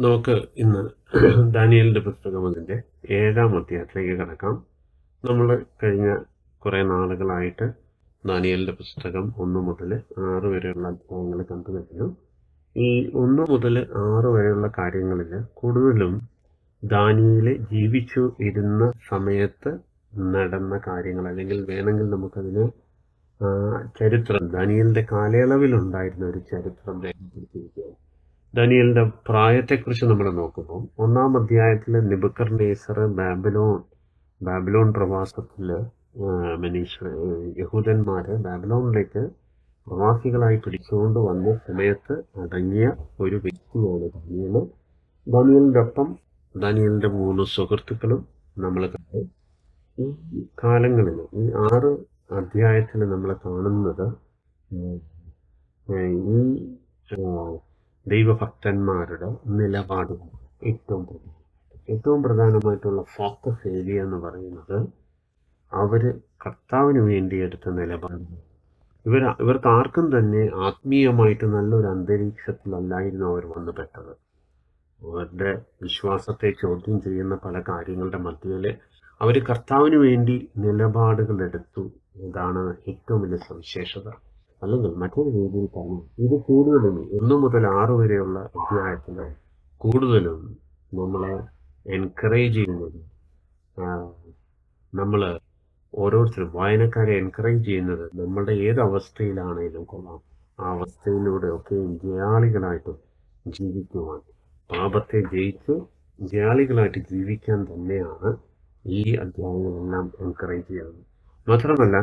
നമുക്ക് ഇന്ന് ദാനിയേലിൻ്റെ പുസ്തകം അതിൻ്റെ 7-ാം അധ്യായത്തിലേക്ക് കടക്കാം. നമ്മൾ കഴിഞ്ഞ കുറേ നാളുകളായിട്ട് ദാനിയേലിൻ്റെ പുസ്തകം 1 മുതൽ 6 വരെയുള്ള അധ്യായങ്ങൾ കണ്ടു കഴിഞ്ഞു. ഈ 1 മുതൽ 6 വരെയുള്ള കാര്യങ്ങളിൽ കൂടുതലും ദാനിയേൽ ജീവിച്ചു ഇരുന്ന സമയത്ത് നടന്ന കാര്യങ്ങൾ, അല്ലെങ്കിൽ വേണമെങ്കിൽ നമുക്കതിന് ചരിത്രം, ദാനിയേലിൻ്റെ കാലയളവിലുണ്ടായിരുന്ന ഒരു ചരിത്രം രേഖപ്പെടുത്തിയിരിക്കുകയാണ്. ദാനിയേലിൻ്റെ പ്രായത്തെക്കുറിച്ച് നമ്മൾ നോക്കുമ്പോൾ 1-ാം അധ്യായത്തിൽ നെബൂഖദ്നേസർ ബാബിലോൺ പ്രവാസത്തിൽ യഹൂദന്മാരെ ബാബിലോണിലേക്ക് പ്രവാസികളായി പിടിച്ചുകൊണ്ട് വന്ന സമയത്ത് അടങ്ങിയ ഒരു വ്യക്തിയാണ് ദാനിയേൽ. ദാനിയേലിൻ്റെ ഒപ്പം ദാനിയേലിൻ്റെ 3 സുഹൃത്തുക്കളും നമ്മൾ കണ്ടു. ഈ കാലങ്ങളിൽ ഈ 6 അധ്യായത്തിൽ നമ്മൾ കാണുന്നത് ഈ ദൈവഭക്തന്മാരുടെ നിലപാടുകൾ ഏറ്റവും പ്രധാനമായിട്ടുള്ള ഫോക്കസ് ഏരിയ എന്ന് പറയുന്നത് അവർ കർത്താവിന് വേണ്ടി എടുത്ത നിലപാടുകൾ. ഇവർക്ക് ആർക്കും തന്നെ ആത്മീയമായിട്ട് നല്ലൊരു അന്തരീക്ഷത്തിലല്ലായിരുന്നു അവർ വന്നു പെട്ടത്. അവരുടെ വിശ്വാസത്തെ ചോദ്യം ചെയ്യുന്ന പല കാര്യങ്ങളുടെ മധ്യത്തിൽ അവർ കർത്താവിന് വേണ്ടി നിലപാടുകൾ എടുത്തു. ഇതാണ് ഏറ്റവും വലിയ സവിശേഷത. അല്ലെങ്കിൽ മറ്റൊരു രീതിയിൽ പറഞ്ഞു, ഇത് കൂടുതലും 1 മുതൽ 6 വരെയുള്ള അധ്യായത്തിൽ കൂടുതലും നമ്മളെ എൻകറേജ് ചെയ്യുന്നത്, നമ്മൾ ഓരോരുത്തരും വായനക്കാരെ എൻകറേജ് ചെയ്യുന്നത് നമ്മളുടെ ഏത് അവസ്ഥയിലാണെങ്കിലും കൊള്ളാം, ആ അവസ്ഥയിലൂടെ ഒക്കെ ജയാളികളായിട്ട് ജീവിക്കുവാൻ, പാപത്തെ ജയിച്ച് ജയാളികളായിട്ട് ജീവിക്കാൻ തന്നെയാണ് ഈ അധ്യായങ്ങളെല്ലാം എൻകറേജ് ചെയ്യുന്നത്. മാത്രമല്ല,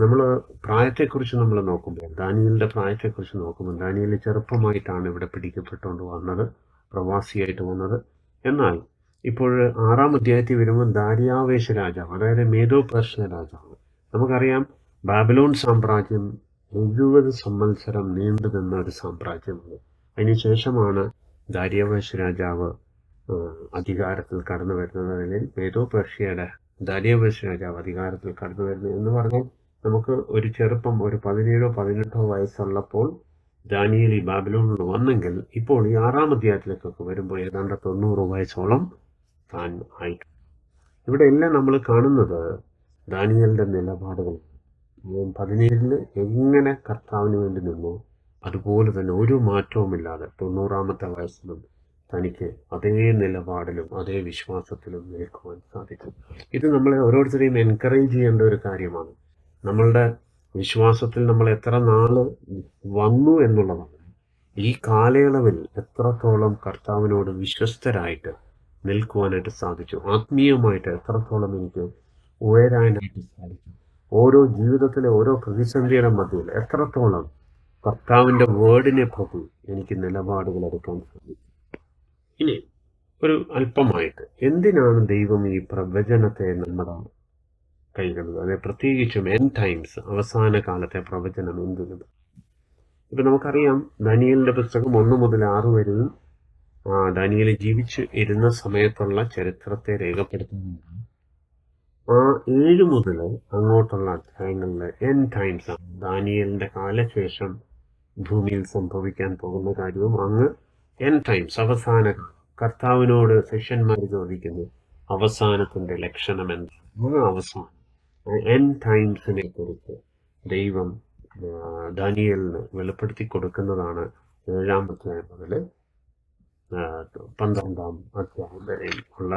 നമ്മൾ പ്രായത്തെക്കുറിച്ച് നമ്മൾ നോക്കുമ്പോൾ, ദാനിയേലിൻ്റെ പ്രായത്തെക്കുറിച്ച് നോക്കുമ്പോൾ, ദാനിയേൽ ചെറുപ്പമായിട്ടാണ് ഇവിടെ പിടിക്കപ്പെട്ടുകൊണ്ട് വന്നത്, പ്രവാസിയായിട്ട് വന്നത്. എന്നാൽ ഇപ്പോൾ 6-ാം അധ്യായത്തിൽ വരുമ്പോൾ ദാരിയാവേശ രാജാവ്, അതായത് മേദോ പേർഷ്യ രാജാവ്, നമുക്കറിയാം ബാബിലോൺ സാമ്രാജ്യം 70 സംവത്സരം നീണ്ടു നിന്ന ഒരു സാമ്രാജ്യമാണ്. അതിനുശേഷമാണ് ദാരിയാവേശ രാജാവ് അധികാരത്തിൽ കടന്നു വരുന്നത്. അല്ലെങ്കിൽ മേദോ പേർഷ്യയുടെ ദാരിയാവേശ രാജാവ് അധികാരത്തിൽ കടന്നു വരുന്നത് എന്ന് പറഞ്ഞാൽ, നമുക്ക് ഒരു ചെറുപ്പം, ഒരു 17-18 വയസ്സുള്ളപ്പോൾ ദാനിയേൽ ഈ ബാബിലോണിൽ വന്നെങ്കിൽ ഇപ്പോൾ ഈ 6-ാം അധ്യായത്തിലേക്കൊക്കെ വരുമ്പോൾ ഏതാണ്ട് 90 വയസ്സോളം താൻ ആയിട്ട്. ഇവിടെ എല്ലാം നമ്മൾ കാണുന്നത് ദാനിയേലിൻ്റെ നിലപാടുകൾ. 17 എങ്ങനെ കർത്താവിന് വേണ്ടി നിന്നു, അതുപോലെ തന്നെ ഒരു മാറ്റവുമില്ലാതെ 90-ാമത്തെ വയസ്സിലും തനിക്ക് അതേ നിലപാടിലും അതേ വിശ്വാസത്തിലും നിൽക്കുവാൻ സാധിക്കും. ഇത് നമ്മളെ ഓരോരുത്തരെയും എൻകറേജ് ചെയ്യേണ്ട ഒരു കാര്യമാണ്. നമ്മളുടെ വിശ്വാസത്തിൽ നമ്മൾ എത്ര നാള് വന്നു എന്നുള്ളതാണ്. ഈ കാലയളവിൽ എത്രത്തോളം കർത്താവിനോട് വിശ്വസ്തരായിട്ട് നിൽക്കുവാനായിട്ട് സാധിച്ചു, ആത്മീയമായിട്ട് എത്രത്തോളം എനിക്ക് ഉയരാനായിട്ട് സാധിച്ചു, ഓരോ ജീവിതത്തിലെ ഓരോ പ്രതിസന്ധിയുടെ മധ്യയിൽ എത്രത്തോളം കർത്താവിൻ്റെ വേർഡിനെ പ്രതി എനിക്ക് നിലപാടുകൾ എടുക്കാൻ സാധിച്ചു. ഇനി ഒരു അല്പമായിട്ട്, എന്തിനാണ് ദൈവം ഈ പ്രവചനത്തെ നമ്മുടെ കൈകളിൽ, അതായത് പ്രത്യേകിച്ചും എൻഡ് ടൈംസ്, അവസാന കാലത്തെ പ്രവചനം എന്തിനും? ഇപ്പം നമുക്കറിയാം ദാനിയേലിൻ്റെ പുസ്തകം 1 മുതൽ 6 വരെയും ദാനിയേൽ ജീവിച്ച് ഇരുന്ന സമയത്തുള്ള ചരിത്രത്തെ രേഖപ്പെടുത്തുന്നുണ്ട്. 7 മുതൽ അങ്ങോട്ടുള്ള അധ്യായങ്ങളിൽ എൻഡ് ടൈംസ് ആണ്, ദാനിയേലിൻ്റെ കാലശേഷം ഭൂമിയിൽ സംഭവിക്കാൻ പോകുന്ന കാര്യവും അങ്ങ് എൻഡ് ടൈംസ്, അവസാന കാലം. കർത്താവിനോട് ശിഷ്യന്മാർ ചോദിക്കുന്നു, അവസാനത്തിൻ്റെ ലക്ഷണം എന്താണ്? അവസാനം എൻഡ് ടൈംസിനെ കുറിച്ച് ദൈവം ദാനിയേലിന് വെളിപ്പെടുത്തി കൊടുക്കുന്നതാണ് 7-ാം അധ്യായം മുതൽ 12-ാം അധ്യായം വരെയും ഉള്ള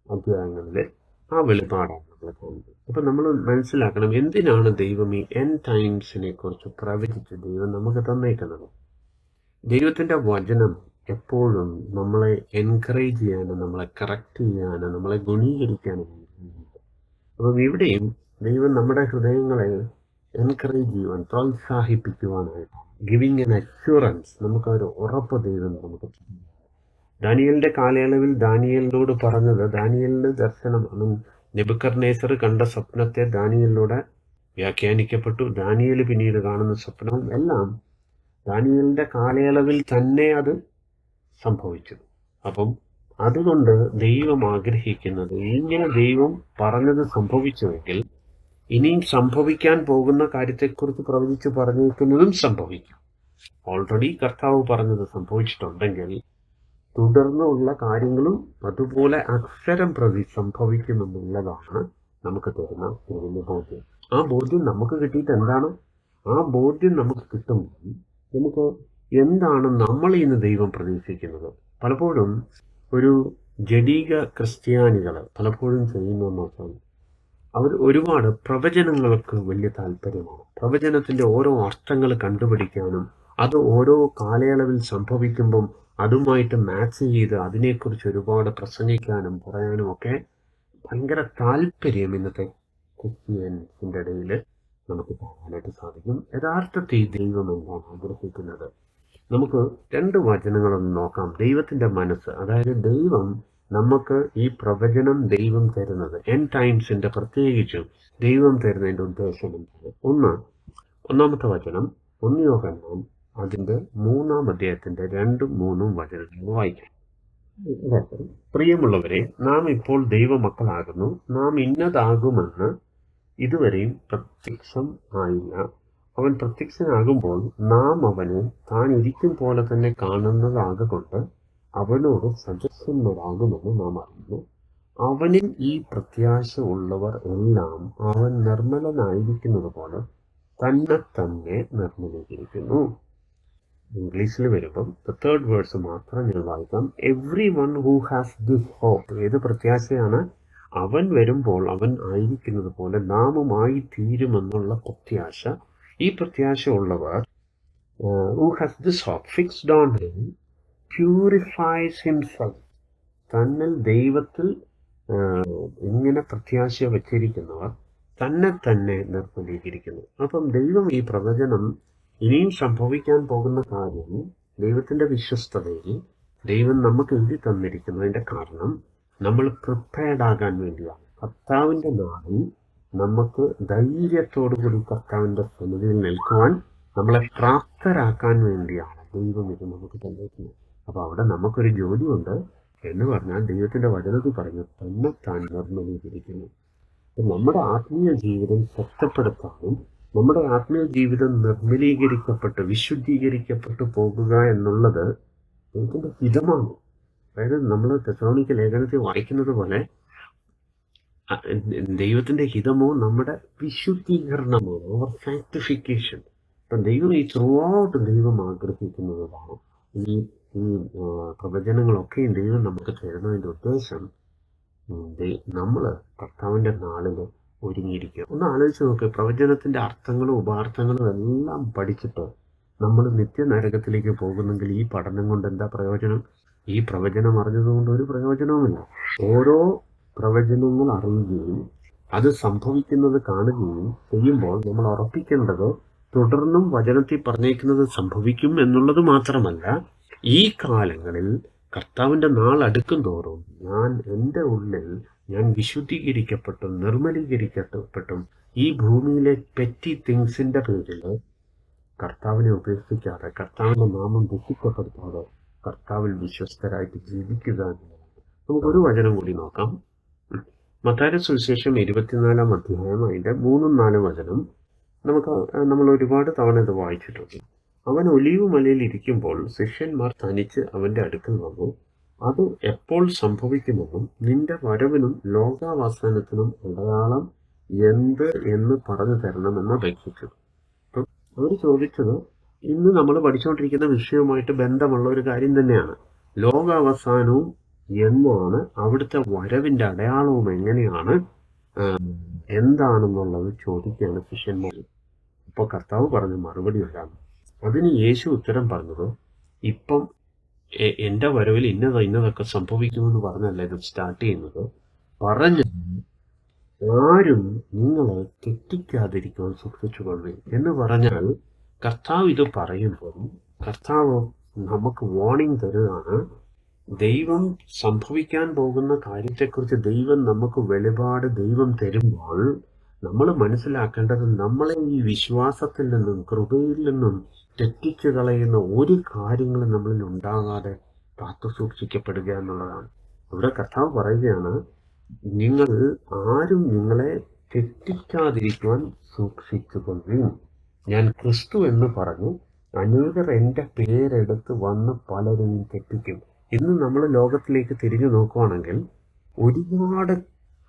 അധ്യായങ്ങളിലെ ആ വെളിപാടാണ് നമ്മൾ കാണുന്നത്. അപ്പം നമ്മൾ മനസ്സിലാക്കണം, എന്തിനാണ് ദൈവം ഈ എൻഡ് ടൈംസിനെ കുറിച്ച് പ്രവചിച്ച് ദൈവം നമുക്ക് തന്നേക്കുന്നത്. ദൈവത്തിൻ്റെ വചനം എപ്പോഴും നമ്മളെ എൻകറേജ് ചെയ്യാനും നമ്മളെ കറക്റ്റ് ചെയ്യാനും നമ്മളെ ഗുണീകരിക്കാനും. അപ്പം ഇവിടെയും ദൈവം നമ്മുടെ ഹൃദയങ്ങളെ എൻകറേജ് ചെയ്യുവാൻ, പ്രോത്സാഹിപ്പിക്കുവാനായിട്ട്, ഗിവിങ് എൻ അഷ്യൂറൻസ്, നമുക്കൊരു ഉറപ്പ് ദൈവം നമുക്ക്. ദാനിയേലിൻ്റെ കാലയളവിൽ ദാനിയേലിനോട് പറഞ്ഞത്, ദാനിയേലിന് ദർശനം, നെബൂഖദ്നേസർ കണ്ട സ്വപ്നത്തെ ദാനിയേലിലൂടെ വ്യാഖ്യാനിക്കപ്പെട്ടു. ദാനിയേൽ പിന്നീട് കാണുന്ന സ്വപ്നം എല്ലാം ദാനിയേലിൻ്റെ കാലയളവിൽ തന്നെ അത് സംഭവിച്ചു. അപ്പം അതുകൊണ്ട് ദൈവം ആഗ്രഹിക്കുന്നത്, ഇങ്ങനെ ദൈവം പറഞ്ഞത് സംഭവിച്ചുവെങ്കിൽ ഇനിയും സംഭവിക്കാൻ പോകുന്ന കാര്യത്തെക്കുറിച്ച് പ്രവചിച്ച് പറഞ്ഞിരിക്കുന്നതും സംഭവിക്കും. ഓൾറെഡി കർത്താവ് പറഞ്ഞത് സംഭവിച്ചിട്ടുണ്ടെങ്കിൽ തുടർന്നുള്ള കാര്യങ്ങളും അതുപോലെ അക്ഷരം പ്രതി സംഭവിക്കുമെന്നുള്ളതാണ് നമുക്ക് തരുന്ന ഒരു വലിയ ബോധ്യം. ആ ബോധ്യം നമുക്ക് കിട്ടിയിട്ട് എന്താണ്? ആ ബോധ്യം നമുക്ക് കിട്ടുമ്പോൾ നമുക്ക് എന്താണ് നമ്മളിൽ നിന്ന് ദൈവം പ്രതീക്ഷിക്കുന്നത്? പലപ്പോഴും ഒരു ജഡീക ക്രിസ്ത്യാനികൾ പലപ്പോഴും ചെയ്യുന്നതെന്ന് വെച്ചാൽ അവർ ഒരുപാട് പ്രവചനങ്ങൾക്ക് വലിയ താല്പര്യമാണ്. പ്രവചനത്തിന്റെ ഓരോ അർത്ഥങ്ങൾ കണ്ടുപിടിക്കാനും അത് ഓരോ കാലയളവിൽ സംഭവിക്കുമ്പം അതുമായിട്ട് മാച്ച് ചെയ്ത് അതിനെക്കുറിച്ച് ഒരുപാട് പ്രസംഗിക്കാനും പറയാനും ഒക്കെ ഭയങ്കര താല്പര്യം ഇന്നത്തെ ക്രിസ്ത്യൻസിൻ്റെ ഇടയിൽ നമുക്ക് കാണാനായിട്ട് സാധിക്കും. യഥാർത്ഥത്തിൽ ദൈവം എന്താണ് ആഗ്രഹിക്കുന്നത്? നമുക്ക് 2 വചനങ്ങളൊന്ന് നോക്കാം. ദൈവത്തിന്റെ മനസ്സ്, അതായത് ദൈവം നമുക്ക് ഈ പ്രവചനം ദൈവം തരുന്നത് എൻഡ് ടൈംസിന്റെ പ്രത്യേകിച്ചും ദൈവം തരുന്നതിന്റെ ഉദ്ദേശം എന്താണ്? ഒന്നാമത്തെ വചനം 1 യോഹന്നാൻ അതിന്റെ 3-ാം അധ്യായത്തിന്റെ 2-3 വചനങ്ങൾ വായിക്കാം. പ്രിയമുള്ളവരെ, നാം ഇപ്പോൾ ദൈവമക്കളാകുന്നു. നാം ഇന്നതാകുമെന്ന് ഇതുവരെയും പ്രത്യക്ഷം ആയില്ല. അവൻ പ്രത്യക്ഷനാകുമ്പോൾ നാം അവനെ താൻ ഇരിക്കും പോലെ തന്നെ കാണുന്നതാകൊണ്ട് അവനോട് സദസ്യന്മാരാകുമെന്ന് നാം അറിയുന്നു. അവനിൽ ഈ പ്രത്യാശ ഉള്ളവർ എല്ലാം അവൻ നിർമ്മലനായിരിക്കുന്നത് പോലെ തന്നെ നിർമ്മലീകരിക്കുന്നു. ഇംഗ്ലീഷിൽ വരുമ്പം 3rd വേഴ്സ് മാത്രം ഞാൻ വായിക്കാം. Everyone who has this hope. ഏത് പ്രത്യാശയാണ്? അവൻ വരുമ്പോൾ അവൻ ആയിരിക്കുന്നത് പോലെ നാമുമായി തീരുമെന്നുള്ള പ്രത്യാശ. ഈ പ്രത്യാശ ഉള്ളവർ who has this hope fixed on him purifies himself. തന്നിൽ ദൈവത്തിൽ ഇങ്ങനെ പ്രത്യാശ വച്ചിരിക്കുന്നവർ തന്നെ നിർമ്മലീകരിക്കുന്നു. അപ്പം ദൈവം ഈ പ്രവചനം ഇനിയും സംഭവിക്കാൻ പോകുന്ന കാര്യം ദൈവത്തിന്റെ വിശ്വസ്തതയിൽ ദൈവം നമുക്ക് എഴുതി തന്നിരിക്കുന്നതിന്റെ കാരണം നമ്മൾ പ്രിപ്പയർഡ് ആകാൻ വേണ്ടിയാണ്. കർത്താവിന്റെ നാളിൽ നമുക്ക് ധൈര്യത്തോടുകൂടി കർത്താവിന്റെ സന്നിധിയിൽ നിൽക്കുവാൻ നമ്മളെ പ്രാപ്തരാക്കാൻ വേണ്ടിയാണ് ദൈവം ഇത് നമുക്ക് തന്നിരിക്കുന്നത്. അപ്പൊ അവിടെ നമുക്കൊരു ജോലിയുണ്ട് എന്ന് പറഞ്ഞാൽ ദൈവത്തിന്റെ വചനത്തിൽ പറഞ്ഞു താൻ നിർമ്മലീകരിക്കുന്നു. നമ്മുടെ ആത്മീയ ജീവിതം ശക്തിപ്പെടുത്താനും നമ്മുടെ ആത്മീയ ജീവിതം നിർമ്മലീകരിക്കപ്പെട്ട് വിശുദ്ധീകരിക്കപ്പെട്ടു പോകുക എന്നുള്ളത് ദൈവത്തിന്റെ ഹിതമാണ്. അതായത് നമ്മൾ തെസ്സലോനിക്ക ലേഖനത്തിൽ വായിക്കുന്നത് പോലെ ദൈവത്തിന്റെ ഹിതമോ നമ്മുടെ വിശുദ്ധീകരണമാണ്, അവർ സാങ്ക്ടിഫിക്കേഷൻ. ഇപ്പം ദൈവം ഈ ത്രൂ ഔട്ട് ദൈവം ആഗ്രഹിക്കുന്നതാണ്. ഈ പ്രവചനങ്ങളൊക്കെയും ദൈവം നമുക്ക് തരുന്നതിൻ്റെ ഉദ്ദേശം നമ്മൾ കർത്താവിൻ്റെ നാളിൽ ഒരുങ്ങിയിരിക്കുക. ഒന്ന് ആലോചിച്ച് നോക്ക്, പ്രവചനത്തിന്റെ അർത്ഥങ്ങളും ഉപാർത്ഥങ്ങളും എല്ലാം പഠിച്ചിട്ട് നമ്മൾ നിത്യനരകത്തിലേക്ക് പോകുന്നെങ്കിൽ ഈ പഠനം കൊണ്ട് എന്താ പ്രയോജനം? ഈ പ്രവചനം അറിഞ്ഞതുകൊണ്ട് ഒരു പ്രയോജനവുമില്ല. ഓരോ പ്രവചനങ്ങൾ അറിയുകയും അത് സംഭവിക്കുന്നത് കാണുകയും ചെയ്യുമ്പോൾ നമ്മൾ ഉറപ്പിക്കേണ്ടത് തുടർന്നും വചനത്തിൽ പറഞ്ഞേക്കുന്നത് സംഭവിക്കും എന്നുള്ളത് മാത്രമല്ല, ഈ കാലങ്ങളിൽ കർത്താവിന്റെ നാൾ അടുക്കും തോറും എൻ്റെ ഉള്ളിൽ ഞാൻ വിശുദ്ധീകരിക്കപ്പെട്ടും നിർമ്മലീകരിക്കപ്പെട്ടും ഈ ഭൂമിയിലെ പെറ്റി തിങ്സിന്റെ പേരിൽ കർത്താവിനെ ഉപേക്ഷിക്കാതെ, കർത്താവിന്റെ നാമം ദുഃഖിക്കപ്പെടുത്താതെ കർത്താവിൽ വിശ്വസ്തരായിട്ട് ജീവിക്കുക എന്നുള്ളതാണ്. നമുക്കൊരു വചനം കൂടി നോക്കാം. മത്തായിയുടെ സുവിശേഷം 24-ാം അധ്യായം അതിന്റെ 3-4 വചനം നമ്മൾ ഒരുപാട് തവണ ഇത് വായിച്ചിട്ടുണ്ട്. അവൻ ഒലീവ് മലയിൽ ഇരിക്കുമ്പോൾ ശിഷ്യന്മാർ തനിച്ച് അവന്റെ അടുക്കൽ വന്നു. അത് എപ്പോൾ സംഭവിക്കുമെന്നും നിന്റെ വരവിനും ലോകാവസാനത്തിനും അടയാളം എന്ത് എന്ന് പറഞ്ഞു തരണമെന്ന് അപേക്ഷിച്ചു. അപ്പം അവർ ചോദിച്ചത് ഇന്ന് നമ്മൾ പഠിച്ചുകൊണ്ടിരിക്കുന്ന വിഷയവുമായിട്ട് ബന്ധമുള്ള ഒരു കാര്യം തന്നെയാണ്. ലോകാവസാനവും എന്നാണ്, അവിടുത്തെ വരവിന്റെ അടയാളവും എങ്ങനെയാണ്, എന്താണെന്നുള്ളത് ചോദിക്കുകയാണ് ശിഷ്യന്മാർ. അപ്പോൾ കർത്താവ് പറഞ്ഞ മറുപടി ഇതാണ്. അതിന് യേശു ഉത്തരം പറഞ്ഞത്, ഇപ്പം എൻ്റെ വരവിൽ ഇന്നതൊക്കെ സംഭവിക്കുമെന്ന് പറഞ്ഞല്ല ഇത് സ്റ്റാർട്ട് ചെയ്യുന്നത്. പറഞ്ഞത് ആരും നിങ്ങളെ തെറ്റിക്കാതിരിക്കുവാൻ സൂക്ഷിച്ചുകൊള്ളുകയും എന്ന് പറഞ്ഞാൽ, കർത്താവ് ഇത് പറയുമ്പോൾ കർത്താവ് നമുക്ക് വാർണിംഗ് തരുകയാണ്. ദൈവം സംഭവിക്കാൻ പോകുന്ന കാര്യത്തെക്കുറിച്ച് ദൈവം നമുക്ക് വെളിപാട് ദൈവം തരുമ്പോൾ നമ്മൾ മനസ്സിലാക്കേണ്ടത് നമ്മളെ ഈ വിശ്വാസത്തിൽ നിന്നും കൃപയിൽ നിന്നും തെറ്റിച്ചു കളയുന്ന ഒരു കാര്യങ്ങളും നമ്മളിൽ ഉണ്ടാകാതെ കാത്തു സൂക്ഷിക്കപ്പെടുക എന്നുള്ളതാണ്. ഇവിടെ കർത്താവ് പറയുകയാണ്, നിങ്ങൾ ആരും നിങ്ങളെ തെറ്റിക്കാതിരിക്കുവാൻ സൂക്ഷിച്ചുകൊള്ളുകയും. ഞാൻ ക്രിസ്തു എന്ന് പറഞ്ഞു അനേകർ എൻ്റെ പേരെടുത്ത് വന്ന് പലരെയും തെറ്റിക്കും. ഇന്ന് നമ്മൾ ലോകത്തിലേക്ക് തിരിഞ്ഞു നോക്കുവാണെങ്കിൽ ഒരുപാട്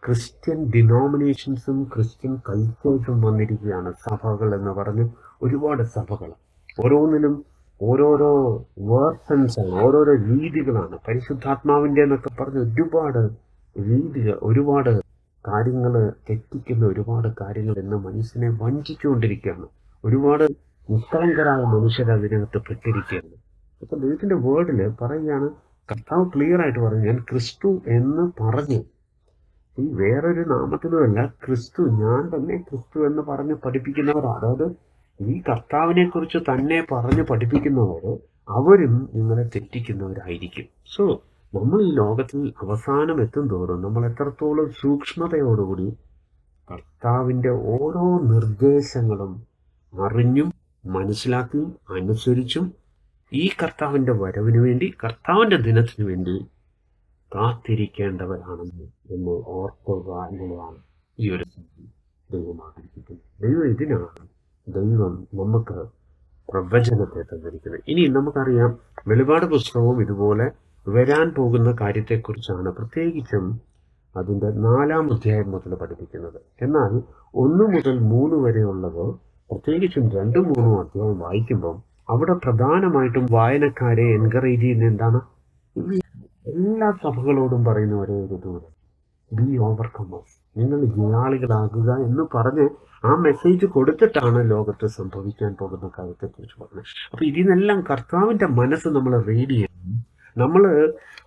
ക്രിസ്ത്യൻ ഡിനോമിനേഷൻസും ക്രിസ്ത്യൻ കൾച്ചേഴ്സും വന്നിരിക്കുകയാണ്. സഭകൾ എന്ന് പറഞ്ഞ് ഒരുപാട് സഭകൾ, ഓരോന്നിനും ഓരോരോ വേർഷൻസാണ്, ഓരോരോ രീതികളാണ്. പരിശുദ്ധാത്മാവിൻ്റെ എന്നൊക്കെ പറഞ്ഞ് ഒരുപാട് രീതികൾ, ഒരുപാട് കാര്യങ്ങൾ തെറ്റിക്കുന്ന ഒരുപാട് കാര്യങ്ങൾ ഇന്ന് മനുഷ്യനെ വഞ്ചിച്ചുകൊണ്ടിരിക്കുകയാണ്. ഒരുപാട് നിഷ്കളങ്കരായ മനുഷ്യർ അതിനകത്ത് പെട്ടിരിക്കുകയാണ്. അപ്പൊ ദൈവത്തിന്റെ വേർഡിൽ പറയുകയാണ്, കർത്താവ് ക്ലിയർ ആയിട്ട് പറഞ്ഞു, ഞാൻ ക്രിസ്തു എന്ന് പറഞ്ഞു. ഈ വേറൊരു നാമത്തിലുമല്ല, ക്രിസ്തു, ഞാൻ തന്നെ ക്രിസ്തു എന്ന് പറഞ്ഞ് പഠിപ്പിക്കുന്നവർ, അതായത് ഈ കർത്താവിനെ കുറിച്ച് തന്നെ പറഞ്ഞ് പഠിപ്പിക്കുന്നവർ, അവരും നിങ്ങളെ തെറ്റിക്കുന്നവരായിരിക്കും. സോ നമ്മൾ ഈ ലോകത്തിൽ അവസാനം എത്തും തോറും നമ്മൾ എത്രത്തോളം സൂക്ഷ്മതയോടുകൂടി കർത്താവിൻ്റെ ഓരോ നിർദ്ദേശങ്ങളും അറിഞ്ഞും മനസ്സിലാക്കിയും അനുസരിച്ചും ഈ കർത്താവിൻ്റെ വരവിന് വേണ്ടി, കർത്താവിൻ്റെ ദിനത്തിനു വേണ്ടി കാത്തിരിക്കേണ്ടവരാണെന്ന് എന്ന് ഓർക്കുക എന്നുള്ളതാണ് ഈ ഒരു ദൈവം ആഗ്രഹിക്കുന്നത്. ദൈവം ഇതിനാണ് ദൈവം നമുക്ക് പ്രവചനത്തെ തന്നിരിക്കുന്നത്. ഇനി നമുക്കറിയാം, വെളിപാട് പുസ്തകവും ഇതുപോലെ വരാൻ പോകുന്ന കാര്യത്തെക്കുറിച്ചാണ് പ്രത്യേകിച്ചും അതിൻ്റെ 4-ാം അധ്യായം മുതൽ പഠിപ്പിക്കുന്നത്. എന്നാൽ 1 മുതൽ 3 വരെയുള്ളത്, പ്രത്യേകിച്ചും 2ഉം 3ഉം അധ്യായം വായിക്കുമ്പം അവിടെ പ്രധാനമായിട്ടും വായനക്കാരെ എൻകറേജ് ചെയ്യുന്ന എന്താണ്? എല്ലാ സഭകളോടും പറയുന്ന ഒരേ ഒരു ദൂരം, ബി ഓവർകമേഴ്സ്, നിങ്ങൾ ജയാളികളാകുക എന്ന് പറഞ്ഞ് ആ മെസ്സേജ് കൊടുത്തിട്ടാണ് ലോകത്ത് സംഭവിക്കാൻ പോകുന്ന കാര്യത്തെക്കുറിച്ച് പറഞ്ഞത്. അപ്പൊ ഇതിനെല്ലാം കർത്താവിന്റെ മനസ്സ് നമ്മൾ റീഡ് ചെയ്യണം. നമ്മൾ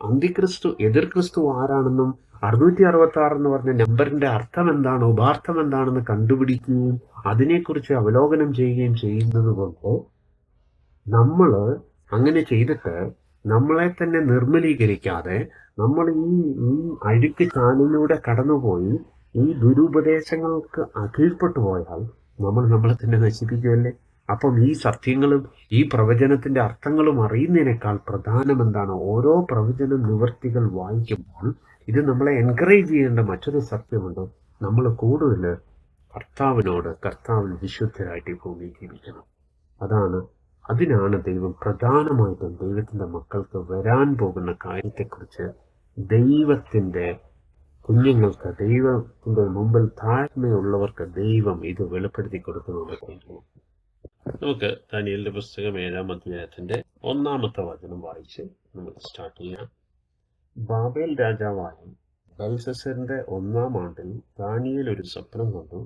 അന്തിക്രിസ്തു, എതിർ ക്രിസ്തു ആരാണെന്നും 666 എന്ന് പറഞ്ഞ നമ്പറിന്റെ അർത്ഥം എന്താണ്, ഉപാർത്ഥം എന്താണെന്ന് കണ്ടുപിടിക്കുകയും അതിനെക്കുറിച്ച് അവലോകനം ചെയ്യുകയും ചെയ്യുന്നത് കൊണ്ട് നമ്മൾ അങ്ങനെ ചെയ്തിട്ട് നമ്മളെ തന്നെ നിർമ്മലീകരിക്കാതെ നമ്മൾ ഈ അഴുക്ക് ചാലിലൂടെ കടന്നുപോയി ഈ ദുരുപദേശങ്ങൾക്ക് കീഴ്പ്പെട്ടു പോയാൽ നമ്മൾ നമ്മളെ തന്നെ നശിപ്പിക്കുമല്ലേ. അപ്പം ഈ സത്യങ്ങളും ഈ പ്രവചനത്തിന്റെ അർത്ഥങ്ങളും അറിയുന്നതിനേക്കാൾ പ്രധാനം എന്താണ്? ഓരോ പ്രവചന നിവർത്തികൾ വായിക്കുമ്പോൾ ഇത് നമ്മളെ എൻകറേജ് ചെയ്യേണ്ട മറ്റൊരു സത്യമുണ്ട്. നമ്മൾ കൂടുതൽ കർത്താവിൽ വിശുദ്ധരായിട്ട് ഈ ഭൂമിയിൽ ജീവിക്കണം. അതിനാണ് ദൈവം പ്രധാനമായിട്ടും ദൈവത്തിന്റെ മക്കൾക്ക് വരാൻ പോകുന്ന കാര്യത്തെക്കുറിച്ച് ദൈവത്തിന്റെ കുഞ്ഞുങ്ങൾക്ക്, ദൈവത്തിന്റെ മുമ്പിൽ താഴ്മയുള്ളവർക്ക് ദൈവം ഇത് വെളിപ്പെടുത്തി കൊടുക്കുന്നുണ്ട്. നമുക്ക് ദാനിയേലിന്റെ പുസ്തകം 7-ാം അധ്യായത്തിന്റെ 1-ാമത്തെ വചനം വായിച്ച് നമുക്ക് സ്റ്റാർട്ട് ചെയ്യാം. ബാബേൽ രാജാവായ ബെൽശസ്സറിന്റെ 1-ാം ആണ്ടിൽ ദാനിയേൽ ഒരു സ്വപ്നം കണ്ടു.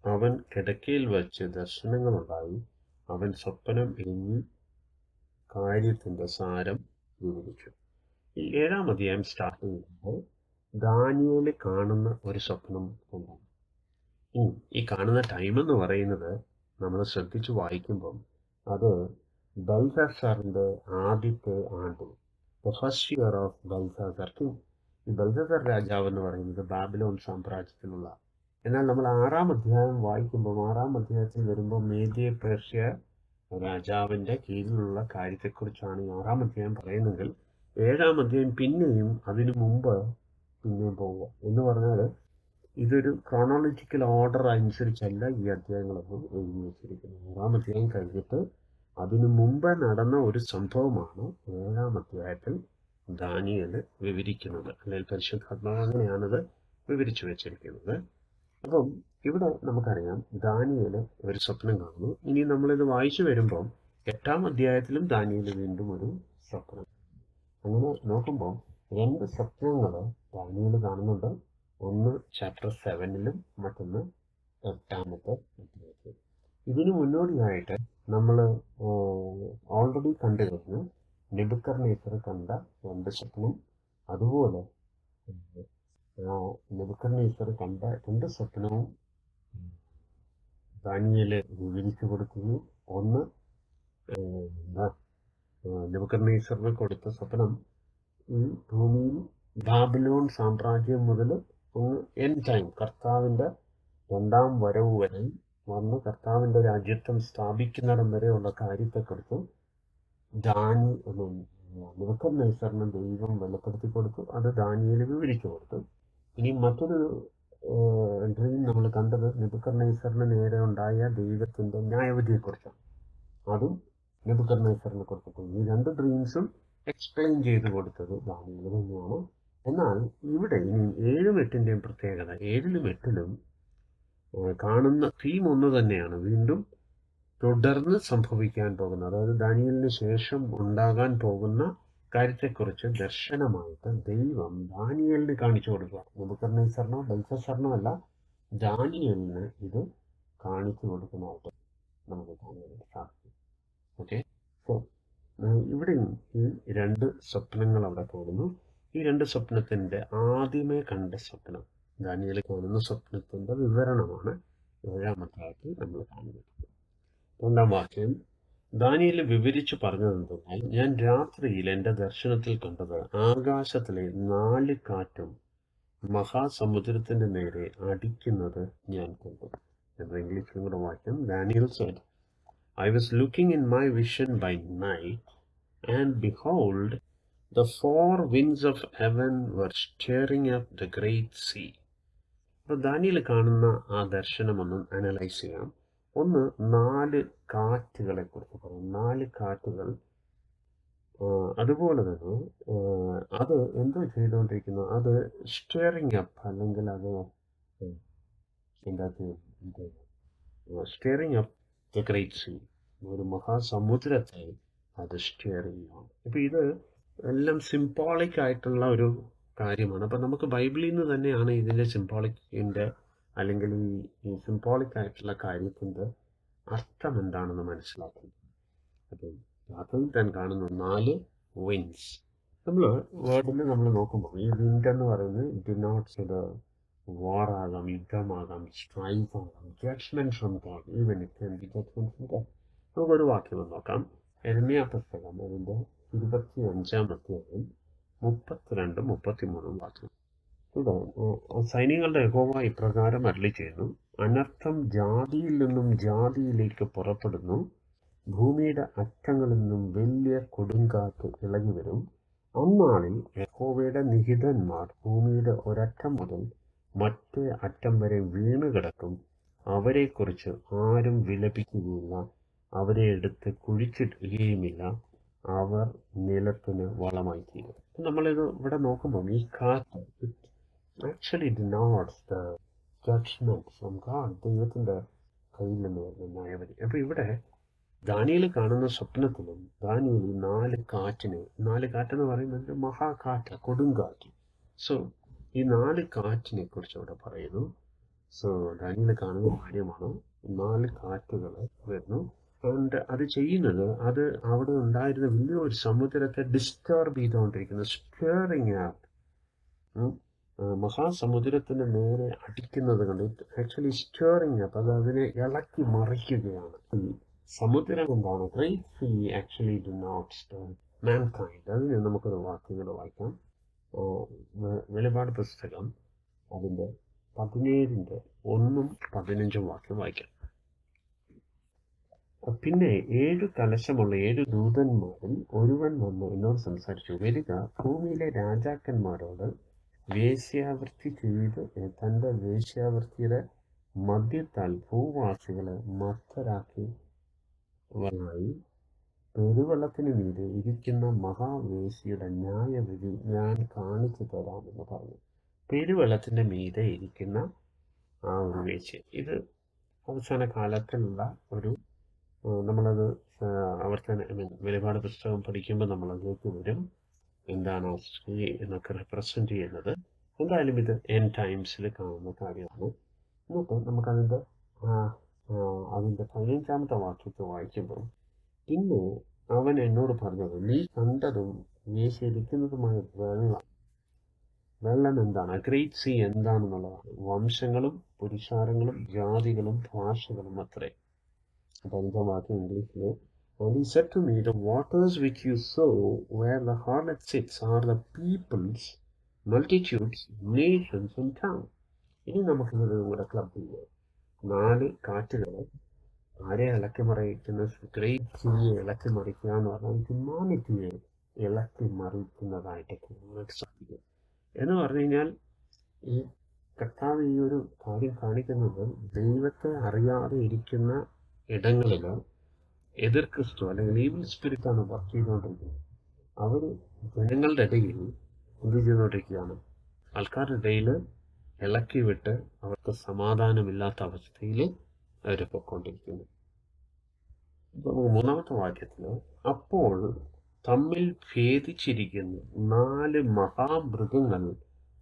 അവൻ കിടക്കയിൽ വച്ച് ദർശനങ്ങളുണ്ടായി. അവൻ സ്വപ്നം എഴുതി കാര്യത്തിന്റെ സാരം വിവരിച്ചു. ഈ 7-ാം അധ്യായം സ്റ്റാർട്ട് ചെയ്യുമ്പോൾ ദാനിയേൽ കാണുന്ന ഒരു സ്വപ്നം ഉണ്ടാകും. ഈ കാണുന്ന ടൈം എന്ന് പറയുന്നത് നമ്മൾ ശ്രദ്ധിച്ചു വായിക്കുമ്പം അത് ബെൽശസ്സറിന്റെ ആദ്യത്തെ ആണ്ട്, the first year of Belshazzar king. ഈ ബെൽശസ്സർ രാജാവ് എന്ന് പറയുന്നത് ബാബിലോൺ സാമ്രാജ്യത്തിലുള്ള, എന്നാൽ നമ്മൾ 6-ാം അധ്യായം വായിക്കുമ്പോൾ 6-ാം അധ്യായത്തിൽ വരുമ്പോൾ മേദ്യ പേർഷ്യ രാജാവിന്റെ കീഴിലുള്ള കാര്യത്തെക്കുറിച്ചാണ് ഈ 6-ാം അധ്യായം പറയുന്നതെങ്കിൽ 7-ാം അധ്യായം പിന്നെയും അതിനു മുമ്പ് പിന്നെയും പോവുക എന്ന് പറഞ്ഞാൽ ഇതൊരു ക്രോണോളജിക്കൽ ഓർഡർ അനുസരിച്ചല്ല ഈ അധ്യായങ്ങളൊന്നും എഴുതി വെച്ചിരിക്കുന്നത്. 6-ാം അധ്യായം കഴിഞ്ഞിട്ട് അതിനു മുമ്പ് നടന്ന ഒരു സംഭവമാണ് 7-ാം അധ്യായത്തിൽ ദാനിയേൽ വിവരിക്കുന്നത്, അല്ലെങ്കിൽ പരിശുദ്ധാത്മാവ് അങ്ങനെയാണത് വിവരിച്ചു വെച്ചിരിക്കുന്നത്. അപ്പം ഇവിടെ നമുക്കറിയാം ദാനിയേൽ ഒരു സ്വപ്നം കാണുന്നു. ഇനി നമ്മളിത് വായിച്ചു വരുമ്പം 8-ാം അധ്യായത്തിലും ദാനിയേൽ വീണ്ടും ഒരു സ്വപ്നം. അങ്ങനെ നോക്കുമ്പോൾ 2 സ്വപ്നങ്ങൾ ദാനിയേൽ കാണുന്നുണ്ട്. ഒന്ന് ചാപ്റ്റർ 7-ലും മറ്റൊന്ന് 8-ാമത്തെ അധ്യായത്തിൽ. ഇതിനു മുന്നോടിയായിട്ട് നമ്മൾ ഓൾറെഡി കണ്ടു കഴിഞ്ഞു നെബൂഖദ്നേസർ കണ്ട 2 സ്വപ്നം. അതുപോലെ നെബൂഖദ്നേസർ കണ്ട 2 സ്വപ്നവും ദാനിയേൽ വിവരിച്ചു കൊടുക്കുകയും, ഒന്ന് നെബൂഖദ്നേസറിന് കൊടുത്ത സ്വപ്നം ഈ ഭൂമിയിൽ ബാബിലോൺ സാമ്രാജ്യം മുതൽ എൻഡ് ടൈം കർത്താവിന്റെ 2-ാം വരവ് വരെ വന്ന് കർത്താവിന്റെ രാജ്യത്വം സ്ഥാപിക്കുന്നിടം വരെയുള്ള കാര്യത്തെക്കുറിച്ച് നെബൂഖദ്നേസറിന് ദൈവം വെളിപ്പെടുത്തി കൊടുത്തു. അത് ദാനിയേൽ വിവരിച്ചു കൊടുത്തു. ഇനി മറ്റൊരു ഡ്രീം നമ്മൾ കണ്ടത് നെബൂഖദ്നേസറിന് നേരെ ഉണ്ടായ ദൈവത്തിന്റെ ന്യായവിധിയെക്കുറിച്ചാണ്. അതും നെബൂഖദ്നേസറിനെ കൊടുത്തിട്ട് ഈ രണ്ട് ഡ്രീംസും എക്സ്പ്ലെയിൻ ചെയ്ത് കൊടുത്തത് ദാനിയേൽ തന്നെയാണ്. എന്നാൽ ഇവിടെ ഇനി 7ഉം 8ൻ്റെയും പ്രത്യേകത, 7ലും 8ലും കാണുന്ന തീം ഒന്ന് തന്നെയാണ്. വീണ്ടും തുടർന്ന് സംഭവിക്കാൻ പോകുന്ന, അതായത് ദാനിയേലിന് ശേഷം ഉണ്ടാകാൻ പോകുന്ന കാര്യത്തെക്കുറിച്ച് ദർശനമായിട്ട് ദൈവം ദാനിയേലിന് കാണിച്ചു കൊടുക്കുക. നെബൂഖദ്നേസറിനോ ബെൽഷസ്സറിനോ അല്ല, ദാനിയേലിന് ഇത് കാണിച്ചു കൊടുക്കുന്നതായിട്ട് നമുക്ക് കാണാനായിട്ട് സാധിക്കും. ഓക്കെ, സോ ഇവിടെയും ഈ രണ്ട് സ്വപ്നങ്ങൾ അവിടെ കാണുന്നു. ഈ രണ്ട് സ്വപ്നത്തിൻ്റെ ആദ്യമേ കണ്ട സ്വപ്നം, ദാനിയേൽ കാണുന്ന സ്വപ്നത്തിൻ്റെ വിവരണമാണ് 7ാം അധ്യായത്തിൽ നമ്മൾ കാണുന്നത്. 1-ാം വാക്യം, ദാനിയേൽ വിവരിച്ചു പറഞ്ഞതെന്തെന്നാൽ, ഞാൻ രാത്രിയിൽ എൻ്റെ ദർശനത്തിൽ കണ്ടത് ആകാശത്തിലെ 4 കാറ്റും മഹാസമുദ്രത്തിൻ്റെ നേരെ അടിക്കുന്നത് ഞാൻ കണ്ടു. എന്ന ഇംഗ്ലീഷിലും കൂടെ വാക്യം, Daniel said, I was looking in my vision by night, and behold, the 4 winds of heaven were stirring up the great sea. അപ്പോൾ ദാനിയേൽ കാണുന്ന ആ ദർശനമൊന്നും അനലൈസ് ചെയ്യാം. ഒന്ന്, 4 കാറ്റുകളെ കുറിച്ച് പറയും. 4 കാറ്റുകൾ, അതുപോലെ തന്നെ അത് എന്തോ ചെയ്തുകൊണ്ടിരിക്കുന്നു, അത് സ്റ്റിയറിങ് അപ്പ്, അല്ലെങ്കിൽ അത് stirring up the great sea, ഒരു മഹാസമുദ്രത്തെ അത് സ്റ്റിയർ ചെയ്യുകയാണ്. അപ്പോൾ ഇത് എല്ലാം സിംബോളിക് ആയിട്ടുള്ള ഒരു കാര്യമാണ്. അപ്പം നമുക്ക് ബൈബിളിൽ നിന്ന് തന്നെയാണ് ഇതിൻ്റെ സിംബോളിക്കിൻ്റെ, അല്ലെങ്കിൽ ഈ സിംബോളിക് ആയിട്ടുള്ള കാര്യത്തിൻ്റെ അർത്ഥം എന്താണെന്ന് മനസ്സിലാക്കുന്നത്. അപ്പം രാത്രിയിൽ താൻ കാണുന്ന 4 വിൻസ്. നമ്മൾ വേർഡിൽ നമ്മൾ നോക്കുമ്പോൾ ഈ വിൻഡ് എന്ന് പറയുന്നത് ഡിനോട്ട്സ് ഇത് വാറാകാം, യുദ്ധമാകാം, സ്ട്രൈഫ് ആകാം, judgment from God, even it can be judgment from God. നമുക്കൊരു വാക്യം നോക്കാം. യെരമ്യാ പുസ്തകം അതിൻ്റെ 25-ാം അധ്യായം 32-33 വാക്യം. ഇവിടെ സൈന്യങ്ങളുടെ യഹോവ ഇപ്രകാരം അരുളി ചെയ്യുന്നു, അനർത്ഥം ജാതിയിൽ നിന്നും ജാതിയിലേക്ക് പുറപ്പെടുന്നു, ഭൂമിയുടെ അറ്റങ്ങളിൽ നിന്നും വലിയ കൊടുങ്കാറ്റ് ഇളകി വരും. അന്നാളിൽ യഹോവയുടെ നിഹിതന്മാർ ഭൂമിയുടെ ഒരറ്റം മുതൽ മറ്റേ അറ്റം വരെ വീണ് കിടക്കും. അവരെക്കുറിച്ച് ആരും വിലപിക്കുകയില്ല, അവരെ എടുത്ത് കുഴിച്ചിടുകയുമില്ല, അവർ നിലത്തിന് വളമായി തീരും. നമ്മളിത് ഇവിടെ നോക്കുമ്പോൾ ഈ കാറ്റ് actually denotes the judgment from God, ദൈവത്തിൻ്റെ കയ്യിൽ നിന്ന് വരുന്ന ന്യായവിധി. അപ്പോൾ ഇവിടെ ദാനിയേൽ കാണുന്ന സ്വപ്നത്തിലും ദാനിയേൽ 4 കാറ്റെന്ന് പറയുന്നത് മഹാകാറ്റ്, കൊടുങ്കാറ്റ്. സോ ഈ 4 കാറ്റിനെ കുറിച്ച് അവിടെ പറയുന്നു. സോ ദാനിയേൽ കാണുന്ന കാര്യമാണ് 4 കാറ്റുകൾ വരുന്നു. ആൻഡ് അത് ചെയ്യുന്നത്, അത് അവിടെ ഉണ്ടായിരുന്ന വലിയൊരു സമുദ്രത്തെ ഡിസ്റ്റർബ് ചെയ്തുകൊണ്ടിരിക്കുന്നു. സ്റ്റിയറിങ് ആപ്പ്, മഹാസമുദ്രത്തിന് നേരെ അടിക്കുന്നത് കണ്ട് ആക്ച്വലി സ്റ്റിയറിങ് ആപ്പ്, അത് അതിനെ ഇളക്കി മറിക്കുകയാണ്. സമുദ്രം എന്താണ്? Great sea actually denotes mankind. അതിന് നമുക്കൊരു വാക്കുകൾ വായിക്കാം. വെളിപാട് പുസ്തകം അതിൻ്റെ 17-ന്റെ 1-15 വാക്യം വായിക്കാം. പിന്നെ 7 കലശമുള്ള 7 ദൂതന്മാരിൽ ഒരുവൻ വന്ന് എന്നോട് സംസാരിച്ചു, വരിക, ഭൂമിയിലെ രാജാക്കന്മാരോട് വേശ്യാവൃത്തി ചെയ്ത് തൻ്റെ വേശ്യാവൃത്തിയുടെ മദ്യത്താൽ ഭൂവാസികളെ മത്തരാക്കി വന്നായി പെരുവെള്ളത്തിന് മീതെ ഇരിക്കുന്ന മഹാവേശിയുടെ ന്യായവിധി ഞാൻ കാണിച്ചു തരാമെന്ന് പറഞ്ഞു. പെരുവെള്ളത്തിൻ്റെ മീതെ ഇരിക്കുന്ന ആ ഒരു വേശ്യ, ഇത് അവസാന കാലത്തിലുള്ള ഒരു, നമ്മളത് വെളിപാട് പുസ്തകം പഠിക്കുമ്പോൾ നമ്മളതിലേക്ക് വരും. എന്താണ് ആ സ്ത്രീ എന്നൊക്കെ റെപ്രസെൻ്റ് ചെയ്യുന്നത്. എന്തായാലും ഇത് എൻഡ് ടൈംസിൽ കാണുന്ന കാര്യമാണ്. എന്നിട്ട് നമുക്കതിൻ്റെ 15-ാമത്തെ വാക്യത്തെ വായിക്കുമ്പോൾ, പിന്നെ അവൻ എന്നോട് പറഞ്ഞത്, നീ കണ്ടതും വീശിരിക്കുന്നതുമായ വെള്ളം എന്താണ്? Great see എന്താണെന്നുള്ളതാണ്. വംശങ്ങളും പുരുഷാരങ്ങളും ജാതികളും ഭാഷകളും അത്രേ. 15-ാം വാക്യം ഇംഗ്ലീഷിൽ, And he said to me, the waters which you saw where the harlot sits are the peoples, multitudes, nations and tongues. ഇനി നമുക്കിത് കൂടെ ക്ലബ് ചെയ്യാം. 4 കാറ്റുകൾ ആരെ ഇളക്കി മറിയിക്കുന്ന, ഗ്രേറ്റ് സീയെ ഇളക്കി മറിക്കുക എന്ന് പറഞ്ഞാൽ ഹ്യൂമാനിറ്റിയെ ഇളക്കി മറിക്കുന്നതായിട്ടൊക്കെ നിങ്ങൾക്ക് സാധിക്കും. എന്ന് പറഞ്ഞു കഴിഞ്ഞാൽ ഈ കർത്താവ് ഈ ഒരു കാര്യം കാണിക്കുന്നത്, ദൈവത്തെ അറിയാതെ ഇരിക്കുന്ന ഇടങ്ങളിൽ എതിർ ക്രിസ്തു അല്ലെങ്കിൽ ഈവിൽ സ്പിരിറ്റാണ് വർക്ക് ചെയ്തുകൊണ്ടിരിക്കുന്നത്. അവർ ജനങ്ങളുടെ ഇടയിൽ എന്ത് ചെയ്തുകൊണ്ടിരിക്കുകയാണ്? ആൾക്കാരുടെ ഇടയിൽ ഇളക്കി വിട്ട് അവർക്ക് സമാധാനമില്ലാത്ത അവസ്ഥയിൽ അവർ പൊയ്ക്കൊണ്ടിരിക്കുന്നു. മൂന്നാമത്തെ വാക്യത്തിൽ അപ്പോൾ തമ്മിൽ ഭേദിച്ചിരിക്കുന്ന 4 മഹാമൃഗങ്ങൾ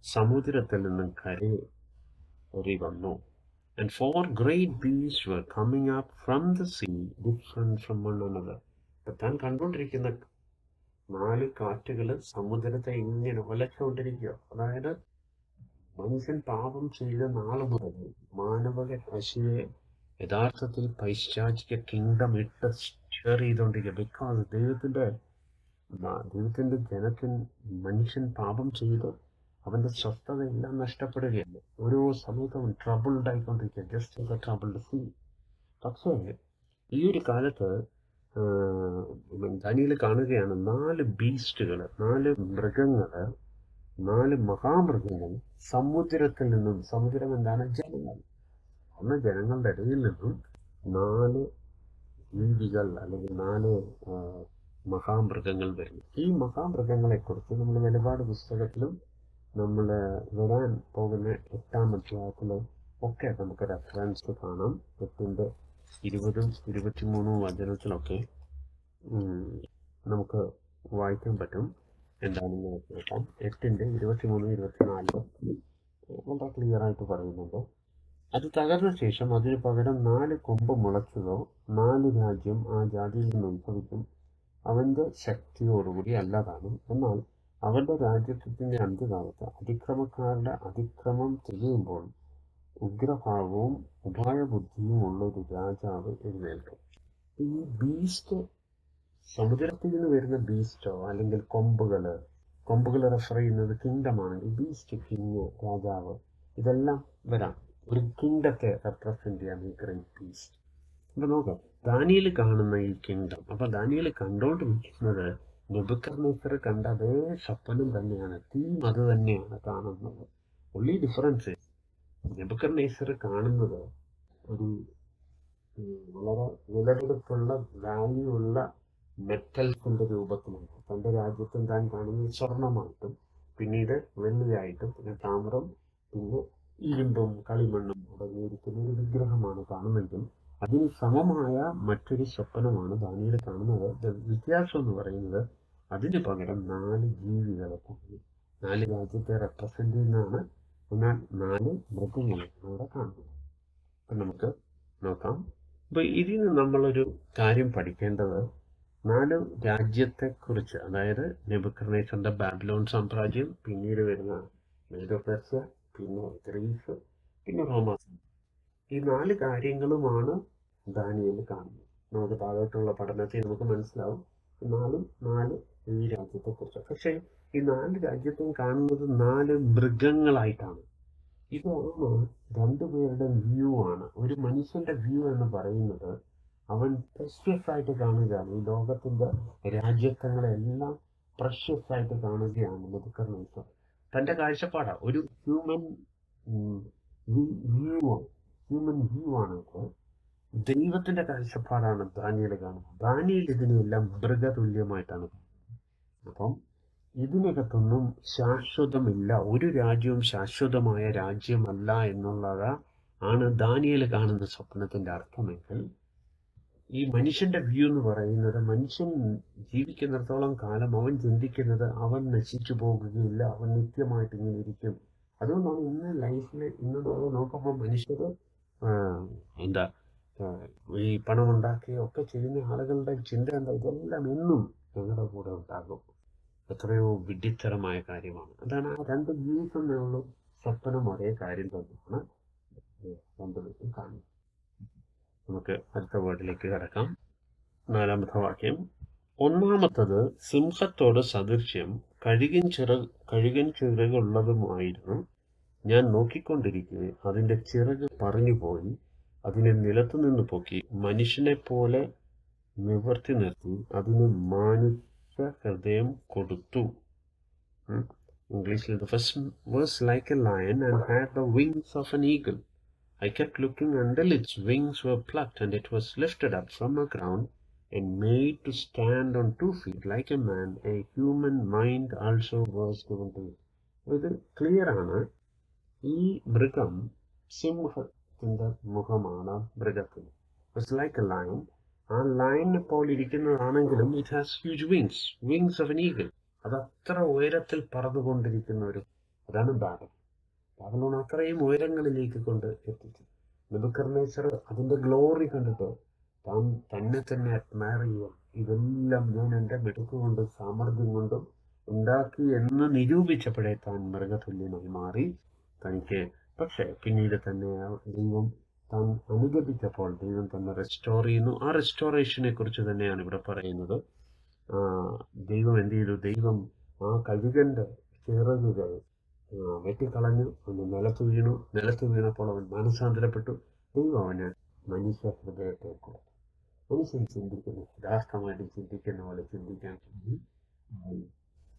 സമുദ്രത്തിൽ നിന്നും കരയേറി വന്നു. And 4 great beasts were coming up from the sea, different from one another. താൻ കണ്ടുകൊണ്ടിരിക്കുന്ന 4 കാറ്റുകൾ സമുദ്രത്തെ ഇങ്ങനെ ഒലച്ചുകൊണ്ടിരിക്കുക. അതായത് മനുഷ്യൻ പാപം ചെയ്ത നാള് മുതൽ മാനവ രാശിയെ യഥാർത്ഥത്തിൽ പൈശാചിക കിങ്ഡം ഇട്ട് സ്റ്റെയർ ചെയ്തുകൊണ്ടിരിക്കുക. ബിക്കോസ് ദൈവത്തിന്റെ ജനത്തിന് മനുഷ്യൻ പാപം ചെയ്ത് അവന്റെ സ്വസ്ഥത എല്ലാം നഷ്ടപ്പെടുകയാണ്. ഓരോ സമയത്തും ട്രബിൾഡ് ആയിക്കൊണ്ടിരിക്കുക. Just troubled see. പക്ഷേ ഈ ഒരു കാലത്ത് ദാനിയേൽ കാണുകയാണ് 4 ബീസ്റ്റുകൾ, 4 മൃഗങ്ങള്, 4 മഹാമൃഗങ്ങൾ സമുദ്രത്തിൽ നിന്നും, സമുദ്രം എന്താണ്? ജനങ്ങൾ. അന്ന് ജനങ്ങളുടെ ഇടയിൽ നിന്നും 4 ജീവികൾ അല്ലെങ്കിൽ 4 മഹാമൃഗങ്ങൾ വരുന്നു. ഈ മഹാമൃഗങ്ങളെ കുറിച്ച് നമ്മൾ വെളിപാട് പുസ്തകത്തിലും നമ്മൾ വരാൻ പോകുന്ന 8-ാം അധ്യായത്തിലും ഒക്കെ നമുക്ക് റെഫറൻസ് കാണാം. 8-ന്റെ 20-ഉം 23-ഉം വചനത്തിലൊക്കെ നമുക്ക് വായിക്കാൻ പറ്റും. എന്താണെന്ന് നോക്കാം. 8-ന്റെ 23, 24 വളരെ ക്ലിയർ ആയിട്ട് പറയുന്നുണ്ട്. അത് തകർന്ന ശേഷം അതിന് പകരം 4 കൊമ്പ് മുളച്ചതോ 4 രാജ്യം ആ ജാതിയിൽ നിന്ന് ഉത്ഭവിക്കും. അവന്റെ ശക്തിയോടുകൂടി അല്ലാതാണ്. എന്നാൽ അവന്റെ രാജ്യത്വത്തിന്റെ അന്ത്യകാലത്ത് അതിക്രമക്കാരുടെ അതിക്രമം തികയുമ്പോൾ ഉഗ്രഭാവവും ഉപായബുദ്ധിയും ഉള്ളൊരു രാജാവ് എഴുന്നേൽക്കും. ഈ ബീസ്റ്റ് സമുദ്രത്തിൽ നിന്ന് വരുന്ന ബീസ്റ്റോ അല്ലെങ്കിൽ കൊമ്പുകൾ റെഫർ ചെയ്യുന്നത് കിങ്ഡമാണെങ്കിൽ ബീസ്റ്റ്, കിങ്, രാജാവ്, ഇതെല്ലാം വരാം. ഒരു കിങ്ഡത്തെ റെപ്രസെന്റ് ചെയ്യാൻ ഈ ഗ്രേറ്റ് ബീസ്റ്റ്. അപ്പൊ നോക്കാം ദാനിയേൽ കാണുന്ന ഈ കിങ്ഡം. അപ്പൊ ദാനിയേൽ കണ്ടോണ്ടിരിക്കുന്നത് നെബൂഖദ്നേസർ കണ്ട അതേ സ്വപ്നം തന്നെയാണ്. തീം അത് തന്നെയാണ് കാണുന്നത്. ഒള്ളി ഡിഫറൻസ്, നെബൂഖദ്നേസർ കാണുന്നത് ഒരു വളരെ വിലപിടിപ്പുള്ള വാല്യൂ ഉള്ള മെറ്റൽസിന്റെ രൂപത്തിലാണ്. തന്റെ രാജ്യത്തും താൻ കാണുന്നത് സ്വർണമായിട്ടും പിന്നീട് വെള്ളിയായിട്ടും പിന്നെ താമ്രം പിന്നെ ഇരുമ്പും കളിമണ്ണും അടങ്ങിയിരിക്കുന്ന ഒരു വിഗ്രഹമാണ് കാണുന്നെങ്കിൽ അതിന് സമമായ മറ്റൊരു സ്വപ്നമാണ് ദാനിയേൽ കാണുന്നത്. വ്യത്യാസം എന്ന് പറയുന്നത് അതിന് പകരം 4 ജീവികളെ കാണുന്നു. 4 രാജ്യത്തെ റെപ്രസെന്റ് ചെയ്യുന്നതാണ്. എന്നാൽ 4 മൃഗങ്ങളെ അവിടെ കാണുന്നു. അപ്പം നമുക്ക് നോക്കാം. അപ്പൊ ഇതിന് നമ്മളൊരു കാര്യം പഠിക്കേണ്ടത് 4 രാജ്യത്തെക്കുറിച്ച്, അതായത് നെബൂഖദ്നേസറിന്റെ ബാബിലോൺ സാമ്രാജ്യം, പിന്നീട് വരുന്ന മേഡോ പെർഷ്യ, പിന്നെ ഗ്രീസ്, പിന്നെ റോമ. ഈ 4 കാര്യങ്ങളുമാണ് ദാനിയേൽ കാണുന്നത്. നമുക്ക് താഴോട്ടുള്ള പഠനത്തിൽ നമുക്ക് മനസ്സിലാവും ഈ രാജ്യത്തെക്കുറിച്ച്. പക്ഷേ ഈ 4 രാജ്യത്തും കാണുന്നത് 4 മൃഗങ്ങളായിട്ടാണ്. ഇതാണ് 2 പേരുടെ വ്യൂ ആണ്. ഒരു മനുഷ്യന്റെ വ്യൂ എന്ന് പറയുന്നത് അവൻ പ്രഷ്യസ് ആയിട്ട് കാണുകയാണ്. ഈ ലോകത്തിന്റെ രാജ്യത്വങ്ങളെല്ലാം പ്രഷ്യസ് ആയിട്ട് കാണുകയാണ് നെബൂഖദ്നേസർ. തന്റെ കാഴ്ചപ്പാടാണ്. ഒരു ഹ്യൂമൻ വ്യൂ ആണ്. ദൈവത്തിന്റെ കാഴ്ചപ്പാടാണ് ദാനിയേൽ കാണുന്നത്. ദാനിയേൽ ഇതിനെല്ലാം മൃഗതുല്യമായിട്ടാണ് കാണുന്നത്. അപ്പം ഇതിനകത്തൊന്നും ശാശ്വതമില്ല. ഒരു രാജ്യവും ശാശ്വതമായ രാജ്യമല്ല എന്നുള്ളത് ആണ് ദാനിയേൽ കാണുന്ന സ്വപ്നത്തിന്റെ അർത്ഥമെങ്കിൽ, ഈ മനുഷ്യന്റെ വ്യൂ എന്ന് പറയുന്നത് മനുഷ്യൻ ജീവിക്കുന്നിടത്തോളം കാലം അവൻ ചിന്തിക്കുന്നത് അവൻ നശിച്ചു പോകുകയില്ല, അവൻ നിത്യമായിട്ട് ഇങ്ങനെ ഇരിക്കും. അതുകൊണ്ടാണ് ഇന്ന് ലൈഫിൽ ഇന്ന് നോക്കുമ്പോൾ മനുഷ്യർ ഈ പണം ഉണ്ടാക്കുകയൊക്കെ ചെയ്യുന്ന ആളുകളുടെ ചിന്ത എന്താ? ഇതെല്ലാം എന്നും ഞങ്ങളുടെ കൂടെ ഉണ്ടാകും. എത്രയോ വിഡ്ഢിത്തരമായ കാര്യമാണ്. അതാണ് ആ 2 വ്യൂസ് എന്നുള്ള സ്വപ്നം ഒരേ കാര്യം തന്നെയാണ് 2 പേരും കാണുന്നത്. നമുക്ക് അടുത്ത വേർഡിലേക്ക് കിടക്കാം. 4-ാമത്തെ വാക്യം. ഒന്നാമത്തത് സിംഹത്തോട് സദൃശ്യം കഴുകൻ ചിറകുള്ളതുമായിരുന്നു. ഞാൻ നോക്കിക്കൊണ്ടിരിക്കെ അതിന്റെ ചിറക് പറഞ്ഞുപോയി, അതിനെ നിലത്തുനിന്ന് പൊക്കി മനുഷ്യനെ പോലെ നിവർത്തി നിർത്തി അതിന് മനുഷ്യ ഹൃദയം കൊടുത്തു. ഇംഗ്ലീഷിൽ the first was like a lion and had the wings of an eagle. I kept looking until its wings were plucked and it was lifted up from the ground. and made to stand on 2 feet like a man, a human mind also was given to it. ഇത് clear ആണ്. ഈ മൃഗം സിംഹത്തിന്റെ മുഖമാണ് മൃഗത്തിന്. It's like a lion. ആ ലയണിനെ പോലെ ഇരിക്കുന്നതാണെങ്കിലും it has huge wings of an eagle. അത് അത്ര ഉയരത്തിൽ പറന്നുകൊണ്ടിരിക്കുന്ന അതാണ് ബാബലോൺ അത്രയും ഉയരങ്ങളിലേക്ക് കൊണ്ട് എത്തിച്ചു. നെബൂഖദ്നേസർ അതിന്റെ ഗ്ലോറി കണ്ടിട്ട് താൻ തന്നെ അഡ്മയർ ചെയ്യുക. ഇതെല്ലാം ഞാൻ എൻ്റെ മിടുക്ക് കൊണ്ടും സാമർഥ്യം കൊണ്ടും ഉണ്ടാക്കി എന്ന് നിരൂപിച്ചപ്പോഴേ താൻ മൃഗതുല്യമായി മാറി തനിക്ക്. പക്ഷെ പിന്നീട് തന്നെ ദൈവം താൻ അനുഗമിച്ചപ്പോൾ ദൈവം തന്നെ റെസ്റ്റോർ ചെയ്യുന്നു. ആ റെസ്റ്റോറേഷനെ കുറിച്ച് തന്നെയാണ് ഇവിടെ പറയുന്നത്. ദൈവം എന്ത് ചെയ്തു? ദൈവം ആ കഴുകന്റെ ചിറകുകൾ വെട്ടിക്കളഞ്ഞു. അവന് നിലത്ത് വീണപ്പോൾ അവൻ മാനസാന്തരപ്പെട്ടു. ദൈവം അവന് മനുഷ്യ ഹൃദയത്തെ കൊടുത്തു. മനുഷ്യൻ ചിന്തിക്കുന്നു, യഥാർത്ഥമായിട്ട് ചിന്തിക്കുന്ന പോലെ ചിന്തിക്കാൻ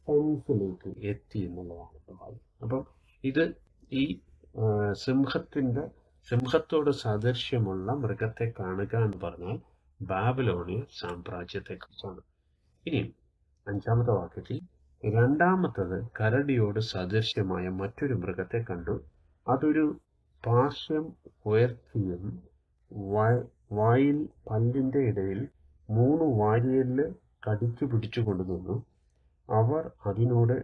സെൻസിലേക്ക് എത്തി എന്നുള്ളതാണ്. അപ്പം ഇത് ഈ സിംഹത്തോട് സാദൃശ്യമുള്ള മൃഗത്തെ കാണുക എന്ന് പറഞ്ഞാൽ ബാബിലോണിയ സാമ്രാജ്യത്തെ കുറിച്ചാണ്. ഇനി 5-ാമത്തെ വാക്യത്തിൽ രണ്ടാമത്തത് കരടിയോട് സദൃശ്യമായ മറ്റൊരു മൃഗത്തെ കണ്ടു. അതൊരു പാർശ്വം ഉയർത്തിയും വായിൽ പല്ലിന്റെ ഇടയിൽ 3 വാരിയല് കടിച്ചു പിടിച്ചു കൊണ്ടുനിന്നു. അവർ അതിനോട്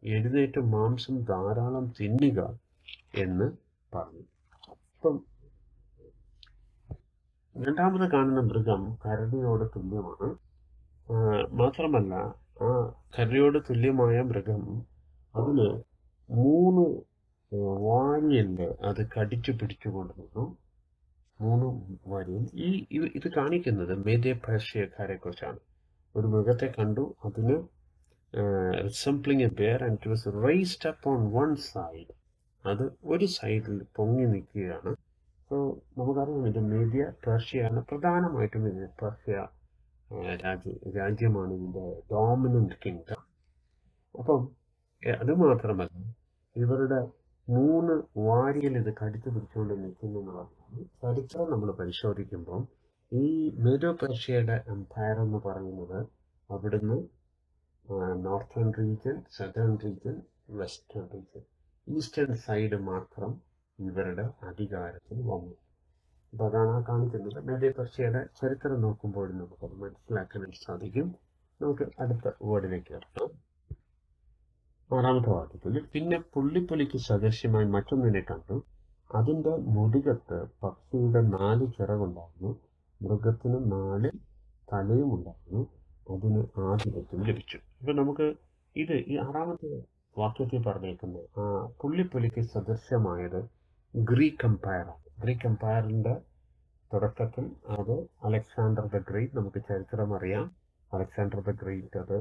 എഴുന്നേറ്റ് മാംസം ധാരാളം തിന്നുക എന്ന് പറഞ്ഞു. അപ്പം രണ്ടാമത് കാണുന്ന മൃഗം കരടിയോട് തുല്യമാണ്. മാത്രമല്ല ആ കരടിയോട് തുല്യമായ മൃഗം അതിന് 3 വാരിയല് അത് കടിച്ചു പിടിച്ചു കൊണ്ടുവന്നു. 3 വാരിയൽ. ഇത് കാണിക്കുന്നത് മേദ്യ പേർഷ്യക്കാരെ കുറിച്ചാണ്. ഒരു മൃഗത്തെ കണ്ടു, അതിന് resembling a bear and it was raised up on one side. അത് ഒരു സൈഡിൽ പൊങ്ങി നിൽക്കുകയാണ്. സോ നമുക്കറിയാം ഇത് മേദ്യ പേർഷ്യയാണ്. പ്രധാനമായിട്ടും ഇത് പേർഷ്യ രാജ്യമാണ് ഇതിൻ്റെ ഡോമിനന്റ് കിങ്ഡം. അപ്പം അതുമാത്രമല്ല ഇവരുടെ 3 വാരിയൽ ഇത് കടിച്ചു പിടിച്ചുകൊണ്ട് നിൽക്കുന്നു എന്ന് പറഞ്ഞാൽ ചരിത്രം നമ്മൾ പരിശോധിക്കുമ്പോൾ ഈ മേഡോ പേർഷ്യയുടെ എംപയർ എന്ന് പറയുന്നത് അവിടുന്ന് northern region, southern region, western region, eastern side മാത്രം ഇവരുടെ അധികാരത്തിൽ വന്നു. അപ്പോൾ അതാണ് കാണിക്കുന്നത്. മേഡോ പേർഷ്യയുടെ ചരിത്രം നോക്കുമ്പോൾ നമുക്കത് മനസ്സിലാക്കാനായിട്ട് സാധിക്കും. നമുക്ക് അടുത്ത വേർഡിലേക്ക് കിടക്കാം. 6-ാമത്തെ വാക്യത്തിൽ പിന്നെ പുള്ളിപ്പുലിക്ക് സദൃശ്യമായി മറ്റൊന്നിനെ കണ്ടു. അതിൻ്റെ മുതുകത്ത് പക്ഷിയുടെ 4 ചിറകുണ്ടായിരുന്നു. മൃഗത്തിന് 4 തലയും ഉണ്ടായിരുന്നു. അതിന് ആധിപത്യം ലഭിച്ചു. ഇപ്പം നമുക്ക് ഈ 6-ാമത്തെ വാക്യത്തിൽ പറഞ്ഞേക്കുന്നത് പുള്ളിപ്പുലിക്ക് സദൃശ്യമായത് ഗ്രീക്ക് എംപയറാണ്. ഗ്രീക്ക് എംപയറിൻ്റെ തുടക്കത്തിൽ അത് അലക്സാണ്ടർ ദ ഗ്രേറ്റ്. നമുക്ക് ചരിത്രം അറിയാം. അലക്സാണ്ടർ ദ ഗ്രേറ്റ് അത്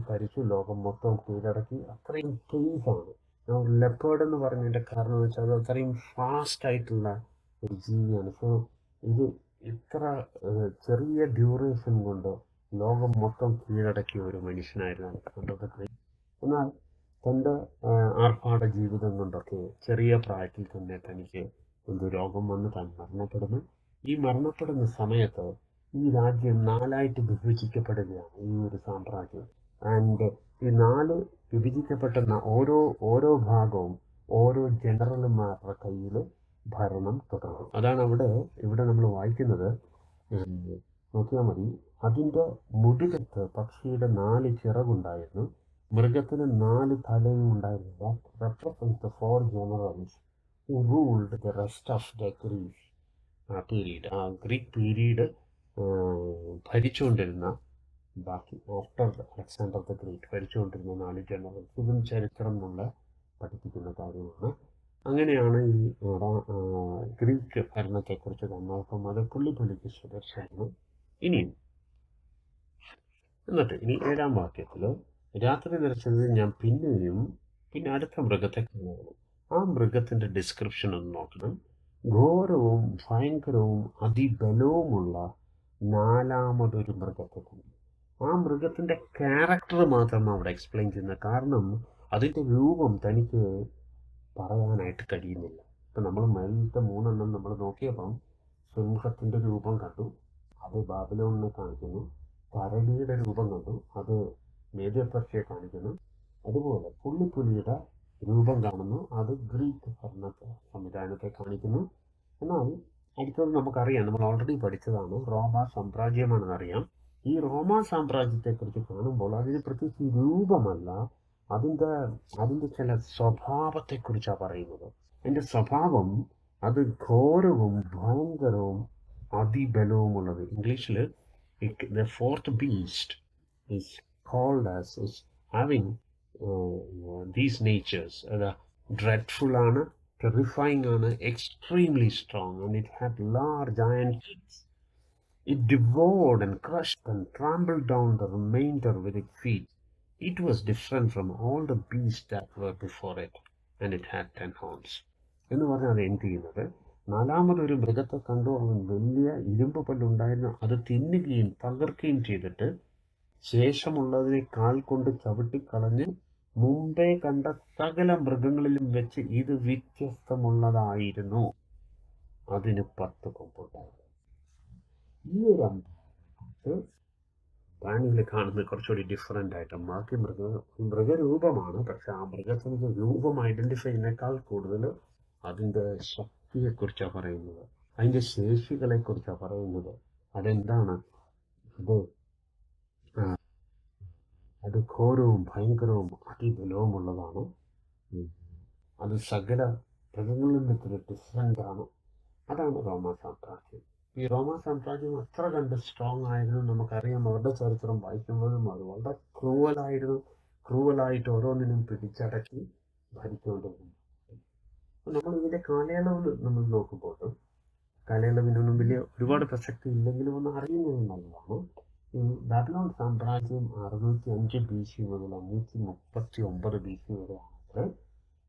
ഭരിച്ചു, ലോകം മൊത്തം കീഴടക്കി. അത്രയും പേസാണ്. ലെപ്പേർഡ് എന്ന് പറഞ്ഞതിൻ്റെ കാരണം എന്ന് വെച്ചാൽ അത് അത്രയും ഫാസ്റ്റ് ആയിട്ടുള്ള ഒരു ജീവിയാണ്. സോ ഇത് ഇത്ര ചെറിയ ഡ്യൂറേഷൻ കൊണ്ട് ലോകം മൊത്തം കീഴടക്കിയ ഒരു മനുഷ്യനായിരുന്നു അലക്സാണ്ടർ ദ ഗ്രേറ്റ്. എന്നാൽ തൻ്റെ ആർഭാട ജീവിതം കൊണ്ടൊക്കെ ചെറിയ പ്രായത്തിൽ തന്നെ തനിക്ക് രോഗം വന്ന് താൻ മരണപ്പെടുന്നു. ഈ മരണപ്പെടുന്ന സമയത്ത് ഈ രാജ്യം 4ആയിട്ട് വിഭജിക്കപ്പെടുകയാണ്, ഈ ഒരു സാമ്രാജ്യം. ആൻഡ് ഈ 4 വിഭജിക്കപ്പെട്ട ഓരോ ഭാഗവും ഓരോ ജനറൽമാരുടെ കയ്യിൽ ഭരണം തുടർന്നു. അതാണ് ഇവിടെ നമ്മൾ വായിക്കുന്നത്. നോക്കിയാൽ മതി. അതിൻ്റെ മുതുകത്ത് പക്ഷിയുടെ 4 ചിറകുണ്ടായിരുന്നു. മൃഗത്തിന് 4 തലയും ഉണ്ടായിരുന്നു. That represents the 4 generals who ruled the rest of the Greek period. ആ ഗ്രീക്ക് പീരീഡ് ഭരിച്ചുകൊണ്ടിരുന്ന ബാക്കി ആഫ്റ്റർ അലക്സാണ്ടർ ദ ഗ്രേറ്റ് ഭരിച്ചുകൊണ്ടിരുന്ന 4 ജനറൽസ്. ഇതും ചരിത്രം നമ്മളെ പഠിപ്പിക്കുന്ന കാര്യമാണ്. അങ്ങനെയാണ് ഈ ഗ്രീക്ക് ഭരണത്തെക്കുറിച്ച് തന്നപ്പം അത് പുള്ളിക്ക് സദൃശ്യമാണ്. ഇനി 7-ാം വാക്യത്തിൽ രാത്രി നിറച്ചത് ഞാൻ പിന്നെ അടുത്ത മൃഗത്തെ കാണുന്നു. ആ മൃഗത്തിൻ്റെ ഡിസ്ക്രിപ്ഷൻ ഒന്ന് നോക്കണം. ഘോരവും ഭയങ്കരവും അതിബലവുമുള്ള 4ാമതൊരു മൃഗത്തെ കണ്ടു. ആ മൃഗത്തിൻ്റെ ക്യാരക്ടർ മാത്രമാണ് അവിടെ എക്സ്പ്ലെയിൻ ചെയ്യുന്നത്. കാരണം അതിൻ്റെ രൂപം തനിക്ക് പറയാനായിട്ട് കഴിയുന്നില്ല. ഇപ്പം നമ്മൾ മേലത്തെ 3 നമ്മൾ നോക്കിയപ്പം സിംഹത്തിൻ്റെ രൂപം കണ്ടു, അത് ബാബിലോണിനെ കാണിക്കുന്നു. കരടിയുടെ രൂപം കണ്ടു, അത് മേദ്യ പെർഷ്യയെ കാണിക്കുന്നു. അതുപോലെ പുള്ളിപ്പുലിയുടെ രൂപം കാണുന്നു, അത് ഗ്രീക്ക് ഭരണ സംവിധാനത്തെ കാണിക്കുന്നു. എന്നാൽ അടുത്തത് നമുക്കറിയാം, നമ്മൾ ഓൾറെഡി പഠിച്ചതാണ്, റോമ സാമ്രാജ്യമാണെന്നറിയാം. ഈ റോമ സാമ്രാജ്യത്തെക്കുറിച്ച് കാണുമ്പോൾ അതിന് പ്രത്യേകിച്ച് രൂപമല്ല, അതിൻ്റെ ചില സ്വഭാവത്തെക്കുറിച്ചാണ് പറയുന്നത്. അതിൻ്റെ സ്വഭാവം അത് ഘോരവും ഭയങ്കരവും അതിബലവുമുള്ളത്. ഇംഗ്ലീഷിൽ the fourth beast is called as is having these natures. Dreadful ആണ്, terrifying ആണ്, extremely strong, and it had large iron teeth. It devoured and crushed and trampled down the remainder with its feet. It was different from all the beasts that were before it, and it had 10 horns. എന്ന് പറഞ്ഞാൽ അത് എന്ത് ചെയ്യുന്നത്, നാലാമതൊരു മൃഗത്തെ കണ്ടു, അവൻ വലിയ ഇരുമ്പ് പല്ലുണ്ടായിരുന്നു, അത് തിന്നുകയും തകർക്കുകയും ചെയ്തിട്ട് ശേഷമുള്ളതിനെ കാൽ കൊണ്ട് ചവിട്ടിക്കളഞ്ഞ് മുമ്പേ കണ്ട സകല മൃഗങ്ങളിലും വെച്ച് ഇത് വ്യത്യസ്തമുള്ളതായിരുന്നു. അതിന് 10 കൊമ്പുണ്ടായിരുന്നു. ഈ ഒരു അമ്പലത്ത് ദാനിയേൽ കാണുന്നത് കുറച്ചുകൂടി ഡിഫറെൻ്റ് ആയിട്ട്, ബാക്കി മൃഗരൂപമാണ്, പക്ഷെ ആ മൃഗത്തിൻ്റെ രൂപം ഐഡൻറ്റിഫൈ ചെയ്യുന്നതിനേക്കാൾ കൂടുതൽ അതിൻ്റെ ശക്തിയെക്കുറിച്ചാണ് പറയുന്നത്, അതിൻ്റെ ശേഷികളെക്കുറിച്ചാണ് പറയുന്നത്. അതെന്താണ്, അത് ഘോരവും ഭയങ്കരവും അതിബലവുമുള്ളതാണ്. അത് സകല മൃഗങ്ങളിൽ നിന്നൊരു ഡിഫറെൻ്റാണ്. അതാണ് റോമാ സാമ്രാജ്യം. ഈ റോമാ സാമ്രാജ്യം അത്ര കണ്ട് സ്ട്രോങ് ആയിരുന്നു നമുക്കറിയാം. അവരുടെ ചരിത്രം വായിക്കുമ്പോഴും അത് വളരെ ക്രൂവലായിട്ട് ഓരോന്നിനും പിടിച്ചടക്കി ഭരിച്ചുകൊണ്ടിരുന്നു. നമ്മൾ ഇതിൻ്റെ കാലയളവ് നമ്മൾ നോക്കുമ്പോൾ കാലയളവിനൊന്നും ഒരുപാട് പ്രസക്തി ഇല്ലെങ്കിലും ഒന്ന് അറിയുന്നത് നല്ലതാണ്. ഈ ബാബിലോൺ സാമ്രാജ്യം 605 BC മുതൽ 539 BC വരെയാണെങ്കിൽ,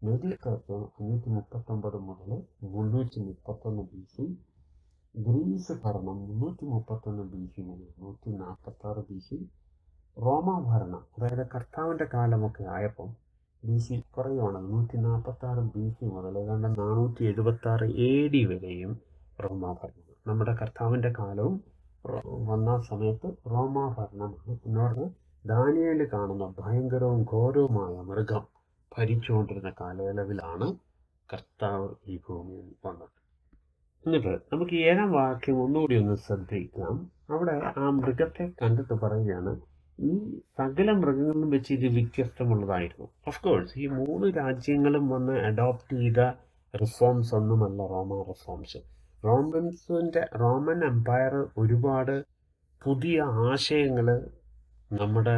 മേദ്യ പെർഷ്യ 539 മുതൽ 331 BC, ഗ്രീസ് ഭരണം 331 BC മുതൽ 146 BC, റോമ ഭരണം അതായത് കർത്താവിൻ്റെ കാലമൊക്കെ ആയപ്പം BC കുറയുവാണ്, 146 BC മുതൽ ഏതാണ്ട് 476 AD വരെയും റോമാ ഭരണം. നമ്മുടെ കർത്താവിൻ്റെ കാലവും വന്ന സമയത്ത് റോമാ ഭരണമാണ്. എന്ന് പറഞ്ഞാൽ ദാനിയേൽ കാണുന്ന ഭയങ്കരവും ഘോരവുമായ മൃഗം ഭരിച്ചുകൊണ്ടിരുന്ന കാലയളവിലാണ് കർത്താവ് ഈ ഭൂമിയിൽ വന്നത്. എന്നിട്ട് നമുക്ക് 7-ാം വാക്യം ഒന്നുകൂടി ഒന്ന് ശ്രദ്ധിക്കാം. അവിടെ ആ മൃഗത്തെ കണ്ടിട്ട് പറയുകയാണ്, ഈ സകല മൃഗങ്ങളിലും വെച്ച് ഇത് വ്യത്യസ്തമുള്ളതായിരുന്നു. ഓഫ് കോഴ്സ് ഈ 3 രാജ്യങ്ങളും വന്ന് അഡോപ്റ്റ് ചെയ്ത റിഫോംസ് ഒന്നുമല്ല റോമ റിഫോംസ്. റോമൻ എംപയർ ഒരുപാട് പുതിയ ആശയങ്ങൾ നമ്മുടെ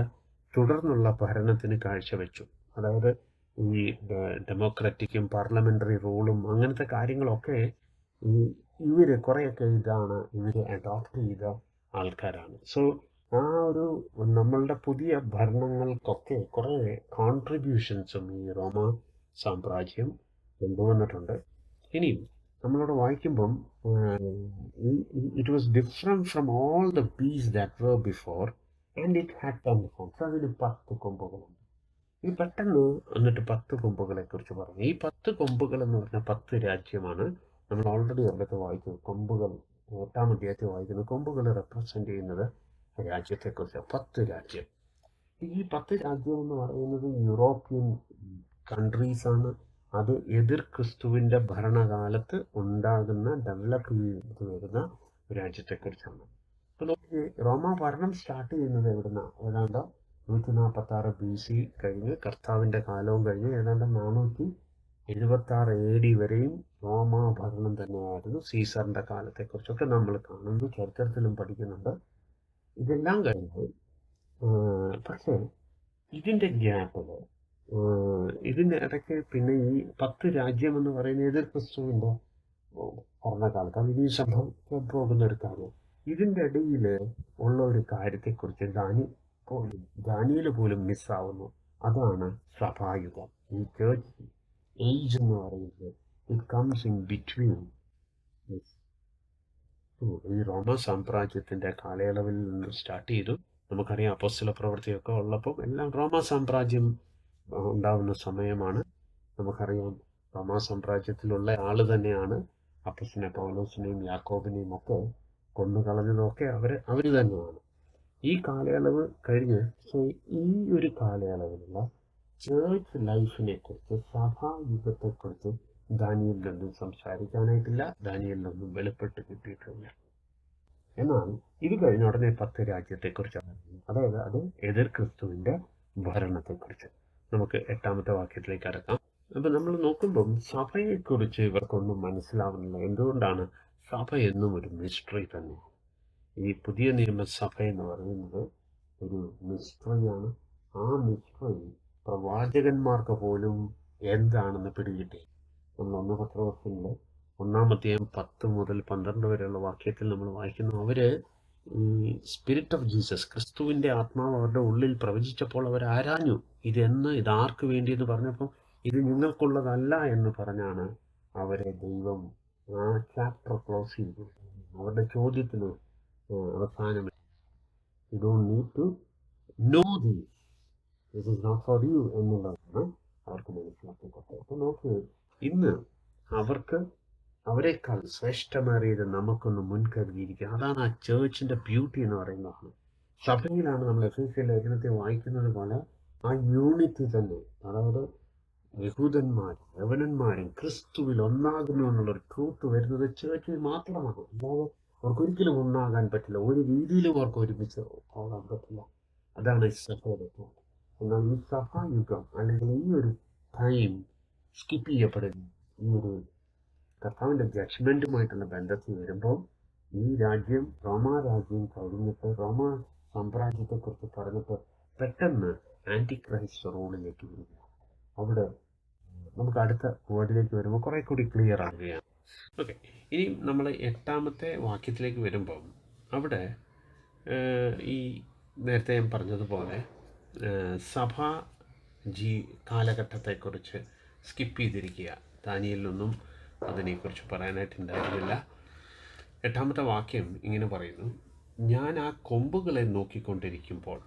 തുടർന്നുള്ള ഭരണത്തിന് കാഴ്ചവെച്ചു. അതായത് ഈ ഡെമോക്രാറ്റിക്കും പാർലമെൻ്ററി റൂളും അങ്ങനത്തെ കാര്യങ്ങളൊക്കെ ഇവർ കുറേയൊക്കെ ഇവർ അഡോപ്റ്റ് ചെയ്ത ആൾക്കാരാണ്. സോ ആ ഒരു നമ്മളുടെ പുതിയ ഭരണങ്ങൾക്കൊക്കെ കുറേ കോൺട്രിബ്യൂഷൻസും ഈ റോമ സാമ്രാജ്യം കൊണ്ടുവന്നിട്ടുണ്ട്. ഇനിയും നമ്മളോട് വായിക്കുമ്പം it was different from all the beasts that were before and it had 10 horns. അതിന് 10 കൊമ്പുകളുണ്ട്. ഇത് പെട്ടെന്ന് എന്നിട്ട് 10 കൊമ്പുകളെ കുറിച്ച് പറഞ്ഞു. ഈ 10 കൊമ്പുകൾ എന്ന് പറഞ്ഞാൽ 10 രാജ്യമാണ്. നമ്മൾ ഓൾറെഡി ഒരിടത്ത് വായിച്ചു, കൊമ്പുകൾ 8-ാം അധ്യായത്തിൽ വായിക്കുന്നു, കൊമ്പുകൾ റെപ്രസെൻ്റ് ചെയ്യുന്നത് രാജ്യത്തെക്കുറിച്ച് 10 രാജ്യം. ഈ 10 രാജ്യം എന്ന് പറയുന്നത് യൂറോപ്യൻ കൺട്രീസാണ്. അത് എതിർ ക്രിസ്തുവിൻ്റെ ഭരണകാലത്ത് ഉണ്ടാകുന്ന ഡെവലപ്പ് ചെയ്ത് വരുന്ന രാജ്യത്തെക്കുറിച്ചാണ്. അപ്പോൾ നോക്കി, റോമ ഭരണം സ്റ്റാർട്ട് ചെയ്യുന്നത് എവിടുന്ന, ഏതാണ്ട് 146 BC കഴിഞ്ഞ് കർത്താവിൻ്റെ കാലവും കഴിഞ്ഞ് ഏതാണ്ട് 476 AD വരെയും റോമ ഭരണം തന്നെയായിരുന്നു. സീസറിൻ്റെ കാലത്തെക്കുറിച്ചൊക്കെ നമ്മൾ കാണുന്നു, ചരിത്രത്തിലും പഠിക്കുന്നുണ്ട്. ഇതെല്ലാം കഴിഞ്ഞ് പക്ഷേ ഇതിൻ്റെ ഗ്യാപ്പിൽ ഇതിൻ്റെ ഇടയ്ക്ക് പിന്നെ ഈ 10 രാജ്യം എന്ന് പറയുന്ന എതിർ ക്രിസ്തുവിൻ്റെ ഭരണകാലത്ത് അത് ഇനി സംഭവിക്കാൻ പോകുന്ന ഒരു കാര്യം. ഇതിൻ്റെ ഇടയിൽ ഉള്ള ഒരു കാര്യത്തെക്കുറിച്ച് ദാനിയേൽ പോലും മിസ്സാവുന്നു. അതാണ് സഭായുഗം. ഈ ചേർച്ച് ഏജ് എന്ന് പറയുന്നത് ഇറ്റ് കംസ് ഇൻ ബിറ്റ്വീൻ. ഈ റോമ സാമ്രാജ്യത്തിൻ്റെ കാലയളവിൽ നിന്ന് സ്റ്റാർട്ട് ചെയ്തു. നമുക്കറിയാം അപ്പോസ്തല പ്രവൃത്തിയൊക്കെ ഉള്ളപ്പോൾ എല്ലാം റോമ സാമ്രാജ്യം ഉണ്ടാവുന്ന സമയമാണ്. നമുക്കറിയാം റോമ സാമ്രാജ്യത്തിലുള്ള ആൾ തന്നെയാണ് അപ്പോസ്തലനായ പൗലോസിനെയും യാക്കോബിനെയും ഒക്കെ കൊന്നുകളഞ്ഞതൊക്കെ അവർ തന്നെയാണ്. ഈ കാലയളവ് കഴിഞ്ഞ് ഈ ഒരു കാലയളവിലുള്ള ചേർച്ച് ലൈഫിനെ കുറിച്ച്, സഭായുഗത്തെക്കുറിച്ച് ദാനിയേലിനൊന്നും സംസാരിക്കാനായിട്ടില്ല, ദാനിയേലിനൊന്നും വെളിപ്പെട്ട് കിട്ടിയിട്ടില്ല. എന്നാൽ ഇത് കഴിഞ്ഞ ഉടനെ 10 രാജ്യത്തെക്കുറിച്ചാണ്, അതായത് അത് എതിർ ക്രിസ്തുവിൻ്റെ ഭരണത്തെക്കുറിച്ച്. നമുക്ക് 8ാമത്തെ വാക്യത്തിലേക്ക് കടക്കാം. അപ്പം നമ്മൾ നോക്കുമ്പം സഭയെക്കുറിച്ച് ഇവർക്കൊന്നും മനസ്സിലാവുന്നില്ല. എന്തുകൊണ്ടാണ്? സഭ എന്നും ഒരു മിസ്റ്ററി തന്നെ. ഈ പുതിയ നിയമസഭ എന്ന് പറയുന്നത് ഒരു മിസ്റ്ററിയാണ്. ആ മിസ്റ്ററി പ്രവാചകന്മാർക്ക് പോലും എന്താണെന്ന് പിടികിട്ടി. നമ്മൾ 1 പത്രോസിൻ്റെ 1-ാം 10 മുതൽ 12 വരെയുള്ള വാക്യത്തിൽ നമ്മൾ വായിക്കുന്നു, അവര് ഈ സ്പിരിറ്റ് ഓഫ് ജീസസ്, ക്രിസ്തുവിൻ്റെ ആത്മാവ് അവരുടെ ഉള്ളിൽ പ്രവചിച്ചപ്പോൾ അവർ ആരാഞ്ഞു, ഇതാർക്ക് വേണ്ടിയെന്ന് പറഞ്ഞപ്പോൾ ഇത് നിങ്ങൾക്കുള്ളതല്ല എന്ന് പറഞ്ഞാണ് അവരെ ദൈവം ആ ചാപ്റ്റർ ക്ലോസ് ചെയ്തു. അവരുടെ ചോദ്യത്തിന് അവസാനം, you don't need to know these, this is not for you എന്നുള്ളതാണ് അവർക്ക് മനസ്സിലാക്കി കൊടുത്തത്. അപ്പോൾ നോക്ക്, ഇന്ന് അവരെക്കാൾ ശ്രേഷ്ഠമേറിയത് നമുക്കൊന്ന് മുൻകരുതിയിരിക്കുക. അതാണ് ആ ചേർച്ചിൻ്റെ ബ്യൂട്ടി എന്ന് പറയുന്നതാണ്. സഭയിലാണ് നമ്മൾ എഫേസ്യ ലേഖനത്തെ വായിക്കുന്നത് പോലെ ആ യൂണിറ്റി തന്നെ, അതായത് യഹൂദന്മാരും യവനന്മാരും ക്രിസ്തുവിൽ ഒന്നാകുന്നു എന്നുള്ളൊരു ട്രൂത്ത് വരുന്നത് ചേർച്ചിൽ മാത്രമാണ്. അല്ലാതെ അവർക്കൊരിക്കലും ഒന്നാകാൻ പറ്റില്ല, ഒരു രീതിയിലും അവർക്ക് ഒരുമിച്ച് പോകാൻ പറ്റില്ല. അതാണ് ഈ സഭയുടെ. എന്നാൽ ഈ സഭായുഗം അല്ലെങ്കിൽ ഈ ഒരു ടൈം സ്കിപ്പ് ചെയ്യപ്പെടുന്നു. ഈ ഒരു കർത്താവിൻ്റെ ജഡ്ജ്മെൻറ്റുമായിട്ടുള്ള ബന്ധത്തിൽ വരുമ്പോൾ ഈ രാജ്യം, റോമാ രാജ്യം കഴിഞ്ഞിട്ട് റോമ സാമ്രാജ്യത്തെക്കുറിച്ച് പറഞ്ഞിട്ട് പെട്ടെന്ന് ആൻറ്റി ക്രൈസ്റ്റ് റൂളിലേക്ക് വരിക. അവിടെ നമുക്ക് അടുത്ത വേർഡിലേക്ക് വരുമ്പോൾ കുറെ കൂടി ക്ലിയർ ആകുകയാണ്. ഓക്കെ, ഇനി നമ്മൾ 8ാമത്തെ വാക്യത്തിലേക്ക് വരുമ്പം അവിടെ ഈ നേരത്തെ ഞാൻ പറഞ്ഞതുപോലെ സഭാ കാലഘട്ടത്തെക്കുറിച്ച് സ്കിപ്പ് ചെയ്തിരിക്കുക. ദാനിയേലിനൊന്നും അതിനെക്കുറിച്ച് പറയാനായിട്ടുണ്ടായിരുന്നില്ല. 8ാമത്തെ വാക്യം ഇങ്ങനെ പറയുന്നു, ഞാൻ ആ കൊമ്പുകളെ നോക്കിക്കൊണ്ടിരിക്കുമ്പോൾ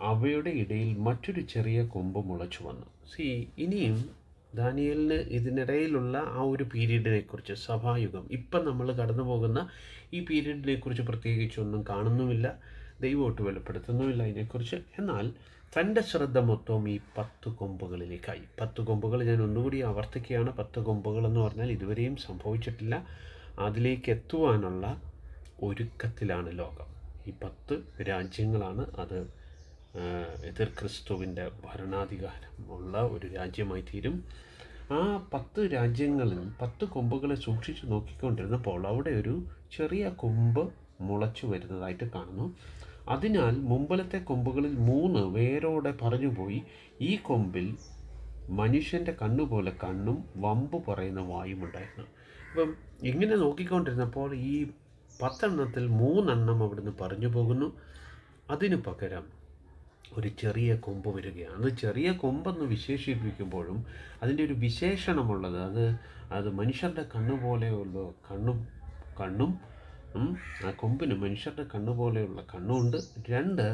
അവയുടെ ഇടയിൽ മറ്റൊരു ചെറിയ കൊമ്പ് മുളച്ചു വന്നു. ഇനിയും ദാനിയേലിന് ഇതിനിടയിലുള്ള ആ ഒരു പീരീഡിനെ കുറിച്ച്, സഭായുഗം, ഇപ്പം നമ്മൾ കടന്നു പോകുന്ന ഈ പീരീഡിനെ കുറിച്ച് പ്രത്യേകിച്ചൊന്നും കാണുന്നുമില്ല, ദൈവമൊട്ട് വെളിപ്പെടുത്തുന്നുമില്ല ഇതിനെക്കുറിച്ച്. എന്നാൽ തൻ്റെ ശ്രദ്ധ മൊത്തം ഈ 10 കൊമ്പുകളിലേക്കായി. 10 കൊമ്പുകൾ ഞാൻ ഒന്നുകൂടി ആവർത്തിക്കുകയാണ്. 10 കൊമ്പുകൾ എന്ന് പറഞ്ഞാൽ ഇതുവരെയും സംഭവിച്ചിട്ടില്ല. അതിലേക്ക് എത്തുവാനുള്ള ഒരുക്കത്തിലാണ് ലോകം. ഈ 10 രാജ്യങ്ങളാണ്. അത് എതിർ ക്രിസ്തുവിൻ്റെ ഭരണാധികാരം ഉള്ള ഒരു രാജ്യമായി തീരും. ആ 10 രാജ്യങ്ങളിൽ 10 കൊമ്പുകളെ സൂക്ഷിച്ച് നോക്കിക്കൊണ്ടിരുന്നപ്പോൾ അവിടെ ഒരു ചെറിയ കൊമ്പ് മുളച്ചു വരുന്നതായിട്ട് കാണുന്നു. അതിനാൽ മുമ്പിലത്തെ കൊമ്പുകളിൽ 3 വേരോടെ പറഞ്ഞുപോയി. ഈ കൊമ്പിൽ മനുഷ്യൻ്റെ കണ്ണുപോലെ കണ്ണും വമ്പ് പറയുന്ന വായുമുണ്ടായിരുന്നു. അപ്പം ഇങ്ങനെ നോക്കിക്കൊണ്ടിരുന്നപ്പോൾ ഈ 10 എണ്ണത്തിൽ 3 എണ്ണം അവിടുന്ന് പറഞ്ഞു പോകുന്നു. അതിനു പകരം ഒരു ചെറിയ കൊമ്പ് വരികയാണ്. അത് ചെറിയ കൊമ്പെന്ന് വിശേഷിപ്പിക്കുമ്പോഴും അതിൻ്റെ ഒരു വിശേഷണമുള്ളത്, അത് മനുഷ്യരുടെ കണ്ണുപോലെയുള്ള കണ്ണും ആ കൊമ്പിന് മനുഷ്യരുടെ കണ്ണുപോലെയുള്ള കണ്ണുണ്ട്. 2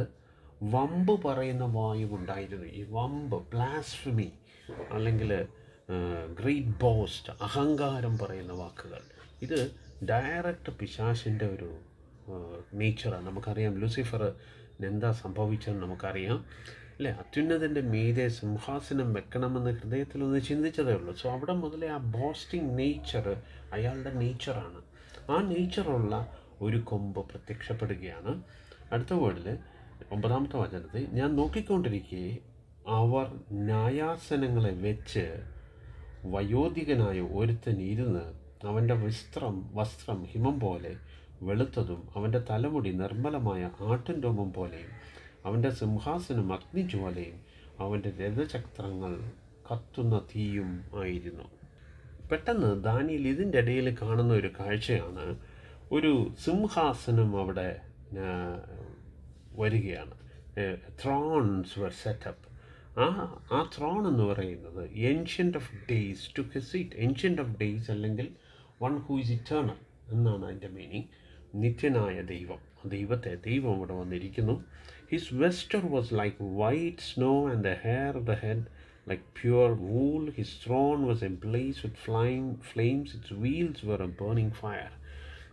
വമ്പ് പറയുന്ന വായുവുണ്ടായിരുന്നു. ഈ വമ്പ്, ബ്ലാസ്ഫമി അല്ലെങ്കിൽ ഗ്രേറ്റ് ബോസ്റ്റ്, അഹങ്കാരം പറയുന്ന വാക്കുകൾ, ഇത് ഡയറക്റ്റ് പിശാചിൻ്റെ ഒരു നേച്ചറാണ്. നമുക്കറിയാം ലൂസിഫർ എന്താ സംഭവിച്ചതെന്ന് നമുക്കറിയാം അല്ലേ. അത്യുന്നതൻ്റെ മീതെ സിംഹാസനം വെക്കണമെന്ന് ഹൃദയത്തിലൊന്ന് ചിന്തിച്ചതേ ഉള്ളൂ. അവിടെ മുതലേ ആ ബോസ്റ്റിംഗ് നേച്ചർ അയാളുടെ നേച്ചറാണ്. ആ നേച്ചറുള്ള ഒരു കൊമ്പ് പ്രത്യക്ഷപ്പെടുകയാണ്. അടുത്ത വേർഡിൽ 9ാമത്തെ വചനത്തിൽ, ഞാൻ നോക്കിക്കൊണ്ടിരിക്കെ അവർ ന്യായാസനങ്ങളെ വെച്ച് വയോധികനായ ഒരുത്തൻ ഇരുന്ന് അവൻ്റെ വസ്ത്രം ഹിമം പോലെ വെളുത്തതും അവൻ്റെ തലമുടി നിർമ്മലമായ ആട്ടിൻ രോമം പോലെയും അവൻ്റെ സിംഹാസനം അഗ്നിജ്വാലയും അവൻ്റെ രഥചക്രങ്ങൾ കത്തുന്ന തീയും ആയിരുന്നു. പെട്ടെന്ന് ദാനിയേൽ ഇതിൻ്റെ ഇടയിൽ കാണുന്ന ഒരു കാഴ്ചയാണ്. ഒരു സിംഹാസനം അവിടെ വരികയാണ്. Thrones were setup. ആ ത്രോൺ എന്ന് പറയുന്നത് ancient of days took a seat. Ancient of days അല്ലെങ്കിൽ വൺ ഹൂ ഈസ് ഇറ്റേണൽ എന്നാണ് അതിൻ്റെ മീനിങ്. നിത്യനായ ദൈവം ഇവിടെ വന്നിരിക്കുന്നു. His vesture was like white snow and the hair of the head like pure wool. His throne was ablaze with flying flames. Its wheels were a burning fire.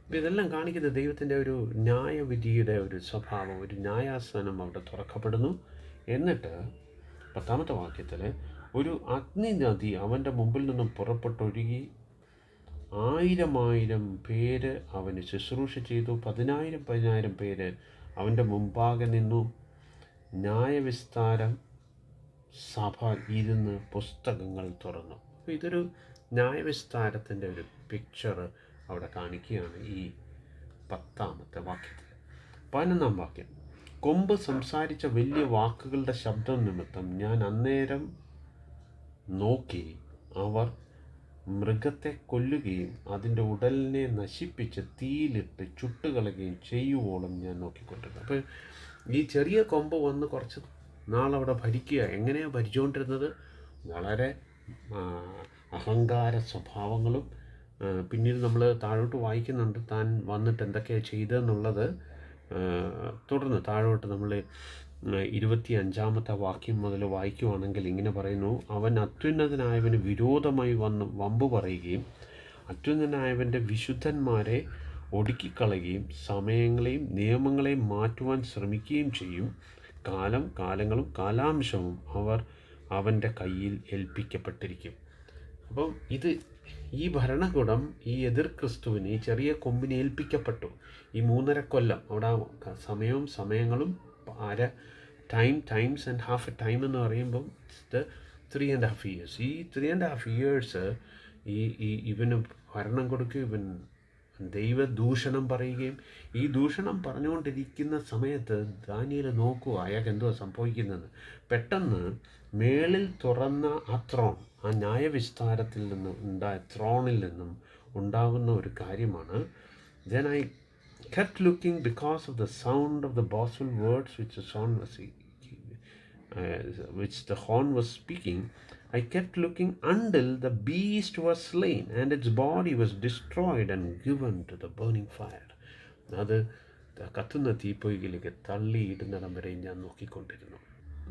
അപ്പോൾ ഇതെല്ലാം കാണിക്കുന്നത് ദൈവത്തിൻ്റെ ഒരു ന്യായവിധിയുടെ ഒരു സ്വഭാവം, ഒരു ന്യായാസനം അവിടെ തുറക്കപ്പെടുന്നു. എന്നിട്ട് 10ാമത്തെ വാക്യത്തിൽ ഒരു അഗ്നി നദി അവൻ്റെ മുമ്പിൽ നിന്നും പുറപ്പെട്ടൊഴുകി 1000 പേര് അവന് ശുശ്രൂഷ ചെയ്തു. 10,000 പേര് അവൻ്റെ മുമ്പാകെ നിന്നു. ന്യായവിസ്താരം സഭ ഇരുന്ന് പുസ്തകങ്ങൾ തുറന്നു. അപ്പോൾ ഇതൊരു ന്യായവിസ്താരത്തിൻ്റെ ഒരു പിക്ചർ അവിടെ കാണിക്കുകയാണ് ഈ 10ാമത്തെ വാക്യത്തിൽ. 11ാം വാക്യം, കൊമ്പ് സംസാരിച്ച വലിയ വാക്കുകളുടെ ശബ്ദം നിമിത്തം ഞാൻ അന്നേരം നോക്കി, അവർ മൃഗത്തെ കൊല്ലുകയും അതിൻ്റെ ഉടലിനെ നശിപ്പിച്ച് തീയിലിട്ട് ചുട്ടുകളയുകയും ചെയ്യുവോളം ഞാൻ നോക്കിക്കൊണ്ടിരുന്നു. അപ്പോൾ ഈ ചെറിയ കൊമ്പ് വന്ന് കുറച്ച് നാളവിടെ ഭരിക്കുക. എങ്ങനെയാണ് ഭരിച്ചുകൊണ്ടിരുന്നത്? വളരെ അഹങ്കാര സ്വഭാവങ്ങളും. പിന്നീട് നമ്മൾ താഴോട്ട് വായിക്കുന്നുണ്ട്, താൻ വന്നിട്ട് എന്തൊക്കെയാണ് ചെയ്തതെന്നുള്ളത്. തുടർന്ന് താഴോട്ട് നമ്മൾ 25ാമത്തെ വാക്യം മുതൽ വായിക്കുവാണെങ്കിൽ ഇങ്ങനെ പറയുന്നു, അവൻ അത്യുന്നതനായവന് വിരോധമായി വന്ന് വമ്പ് പറയുകയും അത്യുന്നതനായവൻ്റെ വിശുദ്ധന്മാരെ ഒടുക്കിക്കളയുകയും സമയങ്ങളെയും നിയമങ്ങളെയും മാറ്റുവാൻ ശ്രമിക്കുകയും ചെയ്യും. കാലങ്ങളും കാലാംശവും അവർ അവൻ്റെ കയ്യിൽ ഏൽപ്പിക്കപ്പെട്ടിരിക്കും. അപ്പം ഈ ഭരണകൂടം ഈ എതിർ ക്രിസ്തുവിന്, ഈ ചെറിയ കൊമ്പിന് ഏൽപ്പിക്കപ്പെട്ടു. ഈ 3.5 കൊല്ലം അവിടെ സമയങ്ങളും times and half A time എന്ന് പറയുമ്പം 3.5 years. ഈ 3.5 years ഇവന് ഭരണം കൊടുക്കുകയും ഇവൻ ദൈവദൂഷണം പറയുകയും, ഈ ദൂഷണം പറഞ്ഞുകൊണ്ടിരിക്കുന്ന സമയത്ത് ദാനിയേൽ നോക്കുക അയാൾക്ക് എന്തുവാ സംഭവിക്കുന്നത്. പെട്ടെന്ന് മേളിൽ തുറന്ന ആ ന്യായവിസ്താരത്തിൽ നിന്നും ത്രോണിൽ നിന്നും ഉണ്ടാകുന്ന ഒരു കാര്യമാണ്. Then I kept looking because of the sound of the boswell words which the horn was speaking. I kept looking until the beast was slain and its body was destroyed and given to the burning fire. അത് കത്തുന്ന തീപ്പൊയ്കയിലേക്ക് തള്ളിയിടുന്നിടം വരെ ഞാൻ നോക്കിക്കൊണ്ടിരുന്നു.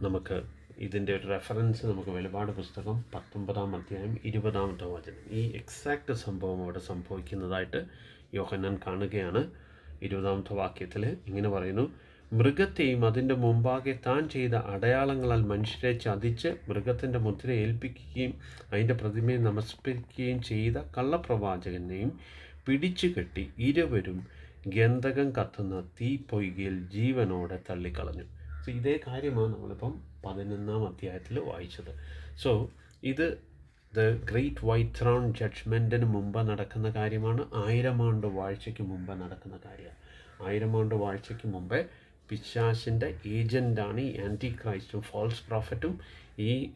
നമുക്ക് ഇതിൻ്റെ ഒരു reference നമുക്ക് വെളിപാട് പുസ്തകം 19-ാം അധ്യായം 20-ാമത്തെ വചനം. ഈ എക്സാക്റ്റ് സംഭവം അവിടെ സംഭവിക്കുന്നതായിട്ട് യോഹന്നാൻ കാണുകയാണ്. 20-ാമത്തെ വാക്യത്തിൽ ഇങ്ങനെ പറയുന്നു, മൃഗത്തെയും അതിൻ്റെ മുമ്പാകെ താൻ ചെയ്ത അടയാളങ്ങളാൽ മനുഷ്യരെ ചതിച്ച് മൃഗത്തിൻ്റെ മുദ്ര ഏൽപ്പിക്കുകയും അതിൻ്റെ പ്രതിമയെ നമസ്കരിക്കുകയും ചെയ്ത കള്ളപ്രവാചകനെയും പിടിച്ചു കെട്ടി ഇരുവരും ഗന്ധകം കത്തുന്ന തീപ്പൊയ്കയിൽ ജീവനോടെ തള്ളിക്കളഞ്ഞു. സോ ഇതേ കാര്യമാണ് നമ്മളിപ്പം 11-ാം അധ്യായത്തിൽ വായിച്ചത്. സോ ഇത് ദ ഗ്രേറ്റ് വൈറ്റ് ത്രോൺ ജഡ്ജ്മെൻറ്റിന് മുമ്പ് നടക്കുന്ന കാര്യമാണ്. 1000 ആണ്ട് വാഴ്ചയ്ക്ക് മുമ്പ് നടക്കുന്ന കാര്യമാണ്. 1000 ആണ്ട് വാഴ്ചയ്ക്ക് മുമ്പേ പിശാചിൻ്റെ ഏജൻ്റാണ് ഈ ആൻറ്റി ക്രൈസ്റ്റും ഫാൾസ് പ്രോഫറ്റും.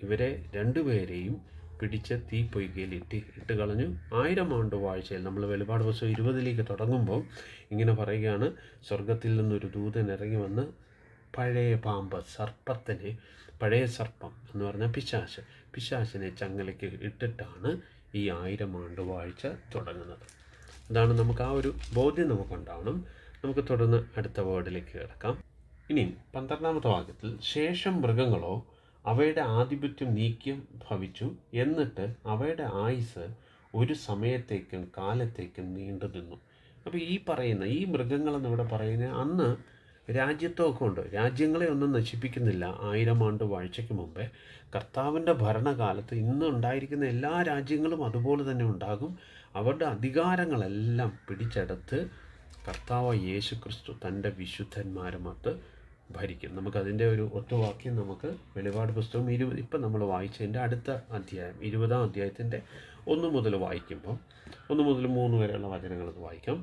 ഇവരെ രണ്ടുപേരെയും പിടിച്ച് തീപ്പൊയ്കയിൽ ഇട്ട് കളഞ്ഞു. 1000 ആണ്ട് വാഴ്ചയിൽ നമ്മൾ വെളിപാട് പുസ്തകം 20-ലേക്ക് തുടങ്ങുമ്പോൾ ഇങ്ങനെ പറയുകയാണ്, സ്വർഗത്തിൽ നിന്നൊരു ദൂതൻ ഇറങ്ങി വന്ന് പഴയ പാമ്പ് പഴയ സർപ്പം എന്ന് പറഞ്ഞ പിശാചിനെ ചങ്ങലയ്ക്ക് ഇട്ടിട്ടാണ് ഈ 1000 ആണ്ട് വാഴ്ച തുടങ്ങുന്നത്. അതാണ് നമുക്ക് ആ ഒരു ബോധ്യം നമുക്കുണ്ടാവണം. നമുക്ക് തുടർന്ന് അടുത്ത വേർഡിലേക്ക് കിടക്കാം. ഇനി 12-ാമത്തെ വാക്യത്തിൽ, ശേഷം മൃഗങ്ങളോ അവയുടെ ആധിപത്യം നീക്കം ഭവിച്ചു, എന്നിട്ട് അവയുടെ ആയുസ് ഒരു സമയത്തേക്കും കാലത്തേക്കും നീണ്ടു നിന്നു. അപ്പോൾ ഈ മൃഗങ്ങളെന്ന് ഇവിടെ പറയുന്നത് അന്ന് രാജ്യത്വമൊക്കെ ഉണ്ട്. രാജ്യങ്ങളെ ഒന്നും നശിപ്പിക്കുന്നില്ല. 1000 ആണ്ട് വാഴ്ചയ്ക്ക് മുമ്പേ കർത്താവിൻ്റെ ഭരണകാലത്ത് ഇന്ന് ഉണ്ടായിരിക്കുന്ന എല്ലാ രാജ്യങ്ങളും അതുപോലെ തന്നെ ഉണ്ടാകും. അവരുടെ അധികാരങ്ങളെല്ലാം പിടിച്ചെടുത്ത് കർത്താവ് യേശു ക്രിസ്തു തൻ്റെ വിശുദ്ധന്മാരുമൊത്ത് ഭരിക്കും. നമുക്കതിൻ്റെ ഒരു ഒത്തുവാക്യം നമുക്ക് വെളിപാട് പുസ്തകം ഇപ്പം നമ്മൾ വായിച്ചതിൻ്റെ അടുത്ത അധ്യായം 20-ാം അധ്യായത്തിൻ്റെ 1 മുതൽ വായിക്കുമ്പം 1 മുതൽ 3 വരെയുള്ള വചനങ്ങളൊന്ന് വായിക്കാം.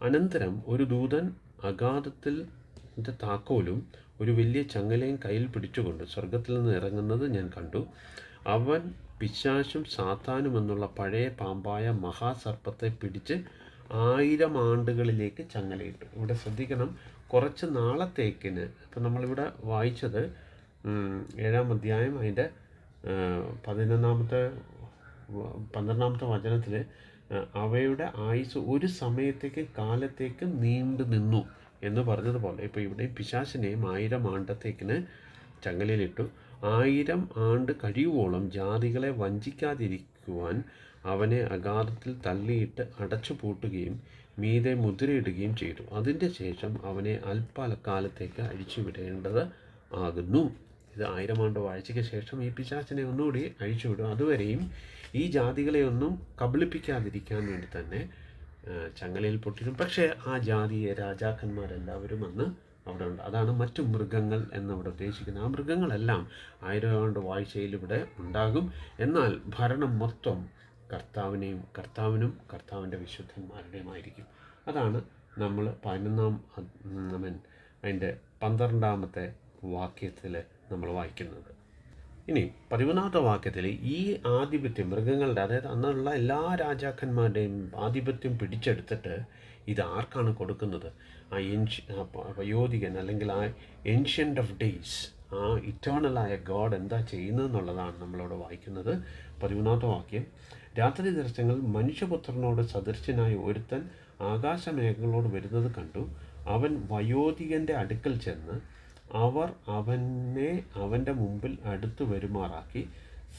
അനന്തരം ഒരു ദൂതൻ അഗാധത്തിൽ താക്കോലും ഒരു വലിയ ചങ്ങലയും കയ്യിൽ പിടിച്ചുകൊണ്ട് സ്വർഗത്തിൽ നിന്ന് ഇറങ്ങുന്നത് ഞാൻ കണ്ടു. അവൻ പിശാചും സാത്താനും എന്നുള്ള പഴയ പാമ്പായ മഹാസർപ്പത്തെ പിടിച്ച് 1000 ആണ്ടുകളിലേക്ക് ചങ്ങലയിട്ടു. ഇവിടെ ശ്രദ്ധിക്കണം, കുറച്ച് നാളത്തേക്കിന്. ഇപ്പം നമ്മളിവിടെ വായിച്ചത് 7-ാം അധ്യായം അതിൻ്റെ 12-ാമത്തെ വചനത്തിൽ അവയുടെ ആയുസ് ഒരു സമയത്തേക്കും കാലത്തേക്കും നീണ്ടു നിന്നു എന്ന് പറഞ്ഞതുപോലെ ഇപ്പോൾ ഇവിടെ പിശാചിനെയും 1000 ആണ്ടത്തേക്കിന് ചങ്ങലയിലിട്ടു. 1000 ആണ്ട് കഴിയുവോളം ജാതികളെ വഞ്ചിക്കാതിരിക്കുവാൻ അവനെ അഗാധത്തിൽ തള്ളിയിട്ട് അടച്ചു പൂട്ടുകയും മീതെ മുദ്രയിടുകയും ചെയ്തു. അതിൻ്റെ ശേഷം അവനെ അല്പകാലത്തേക്ക് അഴിച്ചുവിടേണ്ടത് ആകുന്നു. ഇത് 1000 ആണ്ട് വാഴ്ചയ്ക്ക് ശേഷം ഈ പിശാചിനെ ഒന്നുകൂടി അഴിച്ചുവിടും. അതുവരെയും ഈ ജാതികളെ ഒന്നും കബളിപ്പിക്കാതിരിക്കാൻ വേണ്ടി തന്നെ ചങ്ങലയിൽ പൊട്ടിരും. പക്ഷേ ആ ജാതിയെ രാജാക്കന്മാരെല്ലാവരും അന്ന് അവിടെ ഉണ്ട്. അതാണ് മറ്റു മൃഗങ്ങൾ എന്നവിടെ ഉദ്ദേശിക്കുന്നത്. ആ മൃഗങ്ങളെല്ലാം 1000 ആണ്ട് വാഴ്ചയിൽ ഇവിടെ ഉണ്ടാകും. എന്നാൽ ഭരണം മൊത്തം കർത്താവിനും കർത്താവിൻ്റെ വിശുദ്ധന്മാരുടെയുമായിരിക്കും. അതാണ് നമ്മൾ 11 അതിൻ്റെ 12 വാക്യത്തിൽ നമ്മൾ വായിക്കുന്നത്. ഇനി 13 വാക്യത്തിൽ ഈ ആധിപത്യം മൃഗങ്ങളുടെ, അതായത് അന്നുള്ള എല്ലാ രാജാക്കന്മാരുടെയും ആധിപത്യം പിടിച്ചെടുത്തിട്ട് ഇത് ആർക്കാണ് കൊടുക്കുന്നത്? വയോധികൻ അല്ലെങ്കിൽ ആ ഏൻഷ്യൻ്റ് ഓഫ് ഡേയ്സ്, ആ ഇറ്റേണലായ ഗോഡ് എന്താ ചെയ്യുന്നതെന്നുള്ളതാണ് നമ്മളവിടെ വായിക്കുന്നത്. 13 വാക്യം, രാത്രി ദർശനങ്ങൾ മനുഷ്യപുത്രനോട് സദൃശനായ ഒരുത്തൻ ആകാശമേഘങ്ങളോട് വരുന്നത് കണ്ടു. അവൻ വയോധികൻ്റെ അടുക്കൽ ചെന്ന് അവർ അവനെ അവൻ്റെ മുമ്പിൽ അടുത്തു വരുമാറാക്കി.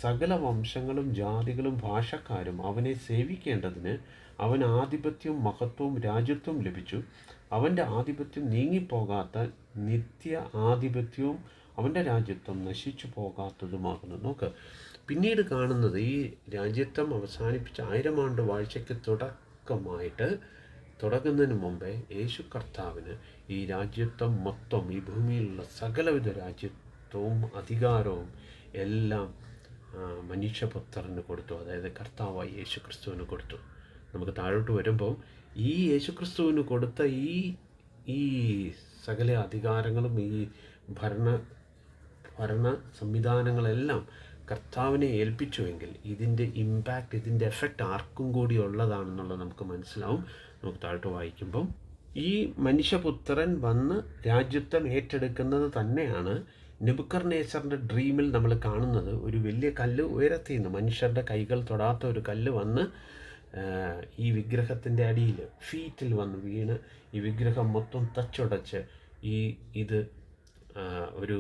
സകല വംശങ്ങളും ജാതികളും ഭാഷക്കാരും അവനെ സേവിക്കേണ്ടതിന് അവൻ ആധിപത്യവും മഹത്വവും രാജ്യത്വവും ലഭിച്ചു. അവൻ്റെ ആധിപത്യം നീങ്ങിപ്പോകാത്ത നിത്യ ആധിപത്യവും അവൻ്റെ രാജ്യത്വം നശിച്ചു പോകാത്തതുമാകുന്നു. നോക്ക്, പിന്നീട് കാണുന്നത് ഈ രാജ്യത്വം അവസാനിപ്പിച്ച 1000 ആണ്ട് വാഴ്ചയ്ക്ക് തുടങ്ങുന്നതിന് മുമ്പേ യേശു കർത്താവിന് ഈ രാജ്യത്വം മൊത്തം, ഈ ഭൂമിയിലുള്ള സകലവിധ രാജ്യത്വവും അധികാരവും എല്ലാം മനുഷ്യപുത്രന് കൊടുത്തു. അതായത് കർത്താവായി യേശു ക്രിസ്തുവിന് കൊടുത്തു. നമുക്ക് താഴോട്ട് വരുമ്പോൾ ഈ യേശു ക്രിസ്തുവിന് കൊടുത്ത ഈ സകല അധികാരങ്ങളും ഈ ഭരണ സംവിധാനങ്ങളെല്ലാം കർത്താവിനെ ഏൽപ്പിച്ചുവെങ്കിൽ ഇതിൻ്റെ ഇമ്പാക്റ്റ്, ഇതിൻ്റെ എഫക്റ്റ് ആർക്കും കൂടി ഉള്ളതാണെന്നുള്ളത് നമുക്ക് മനസ്സിലാവും. നമുക്ക് താഴോട്ട് വായിക്കുമ്പം ഈ മനുഷ്യപുത്രൻ വന്ന് രാജ്യത്വം ഏറ്റെടുക്കുന്നത് തന്നെയാണ് നെബൂഖദ്നേസറിൻ്റെ ഡ്രീമിൽ നമ്മൾ കാണുന്നത്. ഒരു വലിയ കല്ല് ഉയരത്തിൽ നിന്ന്, മനുഷ്യരുടെ കൈകൾ തൊടാത്ത ഒരു കല്ല് വന്ന് ഈ വിഗ്രഹത്തിൻ്റെ അടിയിൽ ഫീറ്റിൽ വന്ന് വീണ് ഈ വിഗ്രഹം മൊത്തം തച്ചുടച്ച് ഇത് ഒരു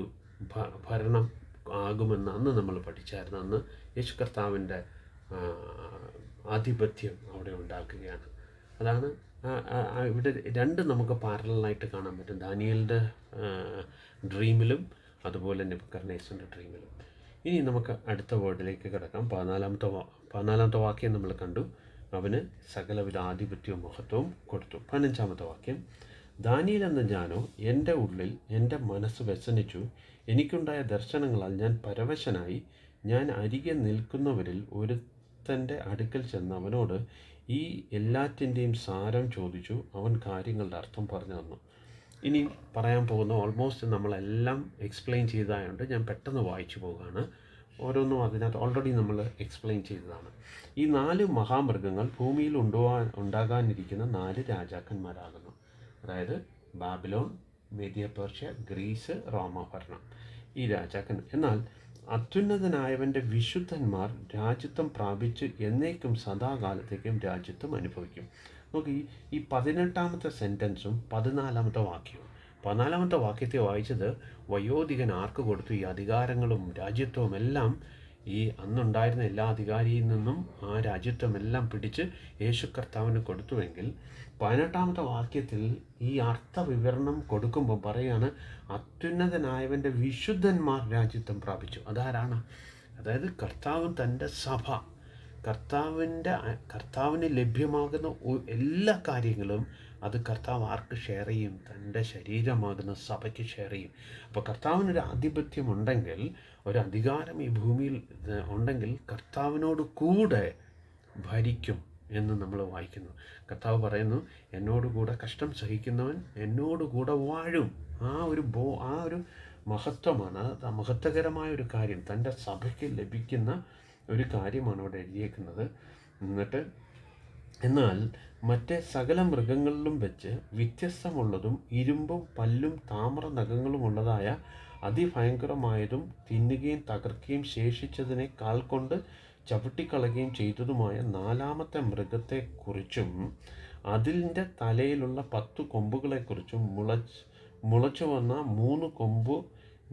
ഭരണം ആകുമെന്ന് അന്ന് നമ്മൾ പഠിച്ചായിരുന്നു. അന്ന് യേശു കർത്താവിൻ്റെ ആധിപത്യം അവിടെ ഉണ്ടാക്കുകയാണ്. അതാണ് ഇവിടെ രണ്ട് നമുക്ക് പാരലലായിട്ട് കാണാൻ പറ്റും, ദാനിയേലിൻ്റെ ഡ്രീമിലും അതുപോലെ നെബൂഖദ്നേസറിൻ്റെ ഡ്രീമിലും. ഇനി നമുക്ക് അടുത്ത വേർഡിലേക്ക് കിടക്കാം. 14 വാക്യം നമ്മൾ കണ്ടു, അവന് സകലവിധ ആധിപത്യവും മഹത്വവും കൊടുത്തു. 15 വാക്യം, ദാനിയേൽ എന്ന ഞാനോ എൻ്റെ ഉള്ളിൽ എൻ്റെ മനസ്സ് വ്യസനിച്ചു, എനിക്കുണ്ടായ ദർശനങ്ങളാൽ ഞാൻ പരവശനായി. ഞാൻ അരികെ നിൽക്കുന്നവരിൽ ഒരുത്തൻ്റെ അടുക്കൽ ചെന്ന് അവനോട് ഈ എല്ലാറ്റിൻ്റെയും സാരം ചോദിച്ചു. അവൻ കാര്യങ്ങളുടെ അർത്ഥം പറഞ്ഞു തന്നു. ഇനി പറയാൻ പോകുന്ന ഓൾമോസ്റ്റ് നമ്മളെല്ലാം എക്സ്പ്ലെയിൻ ചെയ്തതായതുകൊണ്ട് ഞാൻ പെട്ടെന്ന് വായിച്ചു പോവുകയാണ്. ഓരോന്നും അതിനകത്ത് ഓൾറെഡി നമ്മൾ എക്സ്പ്ലെയിൻ ചെയ്തതാണ്. ഈ 4 മഹാമൃഗങ്ങൾ ഭൂമിയിൽ ഉണ്ടാകാനിരിക്കുന്ന 4 രാജാക്കന്മാരാകുന്നു. അതായത് ബാബിലോൺ, മേദ്യ പേർഷ്യ, ഗ്രീസ്, റോമ ഭരണം. ഈ എന്നാൽ അത്യുന്നതനായവൻ്റെ വിശുദ്ധന്മാർ രാജ്യത്വം പ്രാപിച്ച് എന്നേക്കും സദാകാലത്തേക്കും രാജ്യത്വം അനുഭവിക്കും. നോക്കി, ഈ 18 സെൻറ്റൻസും 14 വാക്യവും. 14 വാക്യത്തെ വായിച്ചത് വയോധികൻ ആർക്ക് കൊടുത്തു? ഈ അധികാരങ്ങളും രാജ്യത്വവും എല്ലാം ഈ അന്നുണ്ടായിരുന്ന എല്ലാ അധികാരിയിൽ നിന്നും ആ രാജ്യത്വമെല്ലാം പിടിച്ച് യേശു കർത്താവിന് കൊടുത്തുവെങ്കിൽ 18 വാക്യത്തിൽ ഈ അർത്ഥവിവരണം കൊടുക്കുമ്പോൾ പറയാണ് അത്യുന്നതനായവൻ്റെ വിശുദ്ധന്മാർ രാജ്യത്വം പ്രാപിച്ചു. അതാരാണ്? അതായത് കർത്താവ് തൻ്റെ സഭ, കർത്താവിന് ലഭ്യമാകുന്ന എല്ലാ കാര്യങ്ങളും അത് കർത്താവ് ആർക്ക് ഷെയർ ചെയ്യും? തൻ്റെ ശരീരമാകുന്ന സഭയ്ക്ക് ഷെയർ ചെയ്യും. അപ്പോൾ കർത്താവിനൊരു ആധിപത്യം ഉണ്ടെങ്കിൽ, ഒരു അധികാരം ഈ ഭൂമിയിൽ ഉണ്ടെങ്കിൽ കർത്താവിനോട് കൂടെ ഭരിക്കും എന്ന് നമ്മൾ വായിക്കുന്നു. കർത്താവ് പറയുന്നു, എന്നോടുകൂടെ കഷ്ടം സഹിക്കുന്നവൻ എന്നോടുകൂടെ വാഴും. ആ ഒരു മഹത്വമാണ്, മഹത്വകരമായ ഒരു കാര്യം തൻ്റെ സഭയ്ക്ക് ലഭിക്കുന്ന ഒരു കാര്യമാണ് അവിടെ എഴുതിയേക്കുന്നത്. എന്നാൽ മറ്റേ സകല മൃഗങ്ങളിലും വെച്ച് വ്യത്യസ്തമുള്ളതും ഇരുമ്പും പല്ലും താമ്ര നഖങ്ങളുമുള്ളതായ അതിഭയങ്കരമായതും തിന്നുകയും തകർക്കുകയും ശേഷിച്ചതിനെ കാൽ കൊണ്ട് ചവിട്ടിക്കളയുകയും ചെയ്തതുമായ 4 മൃഗത്തെക്കുറിച്ചും അതിൻ്റെ തലയിലുള്ള 10 കൊമ്പുകളെക്കുറിച്ചും മുളച്ചു വന്ന 3 കൊമ്പ്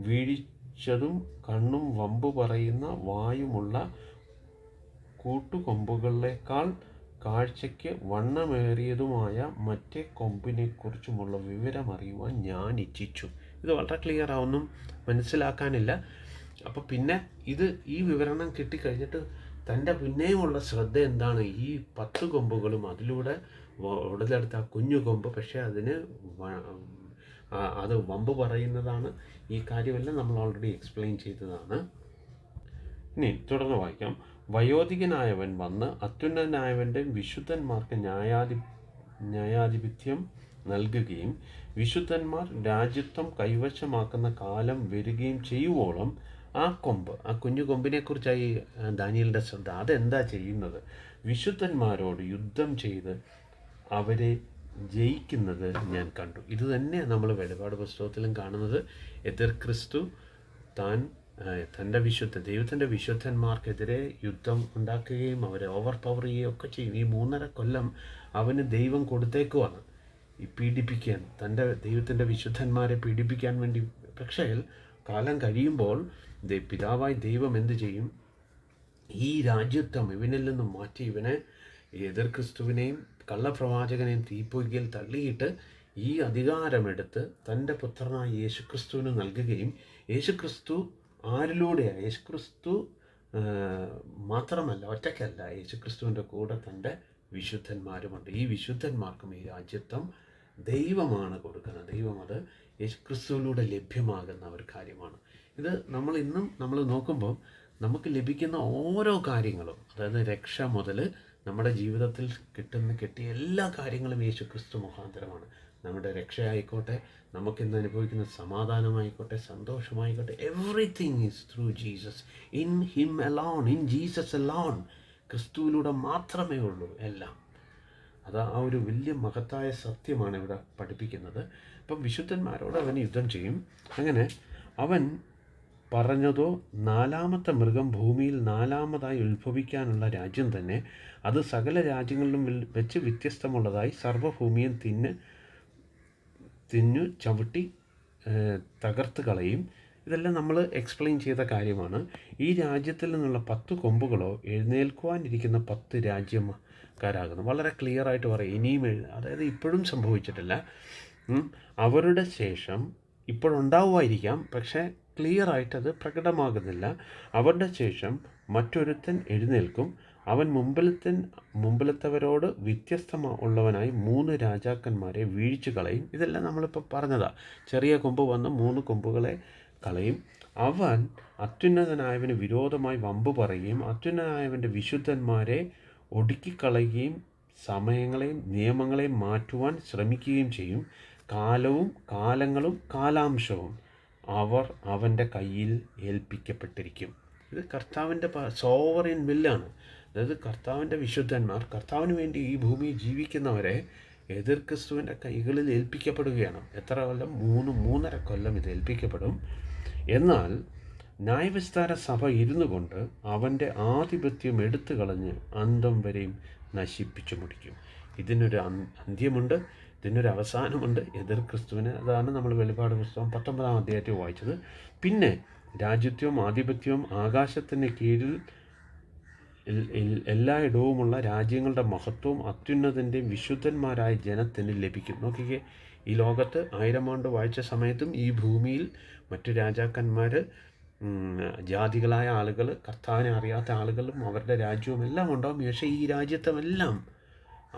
വീഴിച്ചതും കണ്ണും വമ്പ് പറയുന്ന വായുമുള്ള കൂട്ടുകൊമ്പുകളേക്കാൾ കാഴ്ചയ്ക്ക് വണ്ണമേറിയതുമായ മറ്റേ കൊമ്പിനെക്കുറിച്ചുമുള്ള വിവരമറിയുവാൻ ഞാൻ ഇച്ഛിച്ചു. ഇത് വളരെ ക്ലിയർ ആവുന്നും മനസ്സിലാക്കാനില്ല. അപ്പോൾ പിന്നെ ഈ വിവരണം കിട്ടിക്കഴിഞ്ഞിട്ട് തൻ്റെ പിന്നെയുമുള്ള ശ്രദ്ധ എന്താണ്? ഈ 10 കൊമ്പുകളും അതിലൂടെ ഉടലെടുത്ത ആ കുഞ്ഞു കൊമ്പ്, പക്ഷേ അതിന് അത് വമ്പ് പറയുന്നതാണ്. ഈ കാര്യമെല്ലാം നമ്മൾ ഓൾറെഡി എക്സ്പ്ലെയിൻ ചെയ്തതാണ്. ഇനി തുടർന്ന് വായിക്കാം. വയോധികനായവൻ വന്ന് അത്യുന്നതനായവൻ്റെ വിശുദ്ധന്മാർക്ക് ന്യായാധിപത്യം നൽകുകയും വിശുദ്ധന്മാർ രാജ്യത്വം കൈവശമാക്കുന്ന കാലം വരികയും ചെയ്യുവോളം ആ കുഞ്ഞു കൊമ്പിനെക്കുറിച്ചായി ദാനിയേലിൻ്റെ ശ്രദ്ധ. അതെന്താ ചെയ്യുന്നത്? വിശുദ്ധന്മാരോട് യുദ്ധം ചെയ്ത് അവരെ ജയിക്കുന്നത് ഞാൻ കണ്ടു. ഇത് തന്നെയാണ് നമ്മൾ വെളിപാട് പുസ്തകത്തിലും കാണുന്നത്. എതിർ ക്രിസ്തു തൻ്റെ ദൈവത്തിൻ്റെ വിശുദ്ധന്മാർക്കെതിരെ യുദ്ധം ഉണ്ടാക്കുകയും അവരെ ഓവർ പവർ ചെയ്യുകയും ഒക്കെ ചെയ്യും. ഈ 3.5 കൊല്ലം അവന് ദൈവം കൊടുത്തേക്കുവാണ് ഈ പീഡിപ്പിക്കാൻ, ദൈവത്തിൻ്റെ വിശുദ്ധന്മാരെ പീഡിപ്പിക്കാൻ വേണ്ടി. പക്ഷേ കാലം കഴിയുമ്പോൾ പിതാവായി ദൈവം എന്ത് ചെയ്യും? ഈ രാജ്യത്വം ഇവനിൽ നിന്നും മാറ്റി ഇവനെ എതിർ ക്രിസ്തുവിനെയും കള്ളപ്രവാചകനെയും തീപ്പൊയ്കയിൽ തള്ളിയിട്ട് ഈ അധികാരമെടുത്ത് തൻ്റെ പുത്രനായ യേശുക്രിസ്തുവിന് നൽകുകയും, യേശുക്രിസ്തു ആരിലൂടെയാണ്? യേശുക്രിസ്തു മാത്രമല്ല, ഒറ്റയ്ക്കല്ല, യേശുക്രിസ്തുവിൻ്റെ കൂടെ തൻ്റെ വിശുദ്ധന്മാരുമുണ്ട്. ഈ വിശുദ്ധന്മാർക്കും ഈ രാജ്യത്വം ദൈവമാണ് കൊടുക്കുന്നത്. ദൈവം അത് യേശുക്രിസ്തുവിലൂടെ ലഭ്യമാകുന്ന ഒരു കാര്യമാണ്. ഇത് നമ്മൾ നോക്കുമ്പോൾ നമുക്ക് ലഭിക്കുന്ന ഓരോ കാര്യങ്ങളും, അതായത് രക്ഷ മുതൽ നമ്മുടെ ജീവിതത്തിൽ കിട്ടിയ എല്ലാ കാര്യങ്ങളും യേശുക്രിസ്തു മുഖാന്തരമാണ്. നമ്മുടെ രക്ഷയായിക്കോട്ടെ, നമുക്കിന്ന് അനുഭവിക്കുന്ന സമാധാനമായിക്കോട്ടെ, സന്തോഷമായിക്കോട്ടെ, everything is through Jesus, in him alone, in Jesus alone. ക്രിസ്തുവിലൂടെ മാത്രമേ ഉള്ളൂ എല്ലാം. അത് ആ ഒരു വലിയ മഹത്തായ സത്യമാണ് ഇവിടെ പഠിപ്പിക്കുന്നത്. അപ്പം വിശുദ്ധന്മാരോട് അവൻ യുദ്ധം ചെയ്യും. അങ്ങനെ അവൻ പറഞ്ഞതോ, 4ാമത്തെ മൃഗം ഭൂമിയിൽ 4ാമതായി ഉത്ഭവിക്കാനുള്ള രാജ്യം തന്നെ, അത് സകല രാജ്യങ്ങളിലും വെച്ച് വ്യത്യസ്തമുള്ളതായി സർവ്വഭൂമിയും തിന്നു ചവിട്ടി തകർത്ത് കളയും. ഇതെല്ലാം നമ്മൾ എക്സ്പ്ലെയിൻ ചെയ്ത കാര്യമാണ്. ഈ രാജ്യത്തിൽ നിന്നുള്ള 10 കൊമ്പുകളോ എഴുന്നേൽക്കുവാനിരിക്കുന്ന 10 രാജ്യക്കാരാകുന്നു. വളരെ ക്ലിയർ ആയിട്ട് പറയും. ഇനിയും അതായത് ഇപ്പോഴും സംഭവിച്ചിട്ടില്ല. അവരുടെ ശേഷം ഇപ്പോഴുണ്ടാവുമായിരിക്കാം, പക്ഷേ ക്ലിയർ ആയിട്ടത് പ്രകടമാകുന്നില്ല. അവരുടെ ശേഷം മറ്റൊരുത്തൻ എഴുന്നേൽക്കും. അവൻ മുമ്പിലത്തവരോട് ഉള്ളവനായി 3 രാജാക്കന്മാരെ വീഴ്ച കളയും. ഇതെല്ലാം നമ്മളിപ്പോൾ പറഞ്ഞതാണ്. ചെറിയ കൊമ്പ് വന്ന് 3 കൊമ്പുകളെ കളയും. അവൻ അത്യുന്നതനായവന് വിരോധമായി വമ്പ് പറയുകയും അത്യുന്നതനായവൻ്റെ വിശുദ്ധന്മാരെ ഒടുക്കിക്കളയുകയും സമയങ്ങളെയും നിയമങ്ങളെയും മാറ്റുവാൻ ശ്രമിക്കുകയും ചെയ്യും. കാലങ്ങളും കാലാംശവും അവൻ്റെ കയ്യിൽ ഏൽപ്പിക്കപ്പെട്ടിരിക്കും. ഇത് കർത്താവിൻ്റെ സോവറിൻ വില്ലാണ്. അതായത് കർത്താവിൻ്റെ വിശുദ്ധന്മാർ, കർത്താവിന് വേണ്ടി ഈ ഭൂമിയിൽ ജീവിക്കുന്നവരെ എതിർ ക്രിസ്തുവിൻ്റെ കൈകളിൽ ഏൽപ്പിക്കപ്പെടുകയാണ്. എത്ര കൊല്ലം? 3.5 കൊല്ലം ഇത് ഏൽപ്പിക്കപ്പെടും. എന്നാൽ ന്യായവിസ്താര സഭ ഇരുന്നു കൊണ്ട് അവൻ്റെ ആധിപത്യം എടുത്തു കളഞ്ഞ് അന്തം വരെയും നശിപ്പിച്ചു മുടിക്കും. ഇതിനൊരു അന്ത്യമുണ്ട്, ഇതിനൊരു അവസാനമുണ്ട്. എതിർ ക്രിസ്തുവിന്. അതാണ് നമ്മൾ വെളിപാട് പുസ്തകം 19-ാം അധ്യായത്തിൽ വായിച്ചത്. പിന്നെ രാജ്യത്വവും ആധിപത്യവും ആകാശത്തിന് കീഴിൽ എല്ലായിടവുമുള്ള രാജ്യങ്ങളുടെ മഹത്വവും അത്യുന്നതൻ്റെയും വിശുദ്ധന്മാരായ ജനത്തിന് ലഭിക്കും. നോക്കിക്കേ, ഈ ലോകത്ത് 1000 ആണ്ട് വായിച്ച സമയത്തും ഈ ഭൂമിയിൽ മറ്റു രാജാക്കന്മാർ, ജാതികളായ ആളുകൾ, കർത്താവിനെ അറിയാത്ത ആളുകളും അവരുടെ രാജ്യവും എല്ലാം ഉണ്ടാകും. പക്ഷേ ഈ രാജ്യത്വമെല്ലാം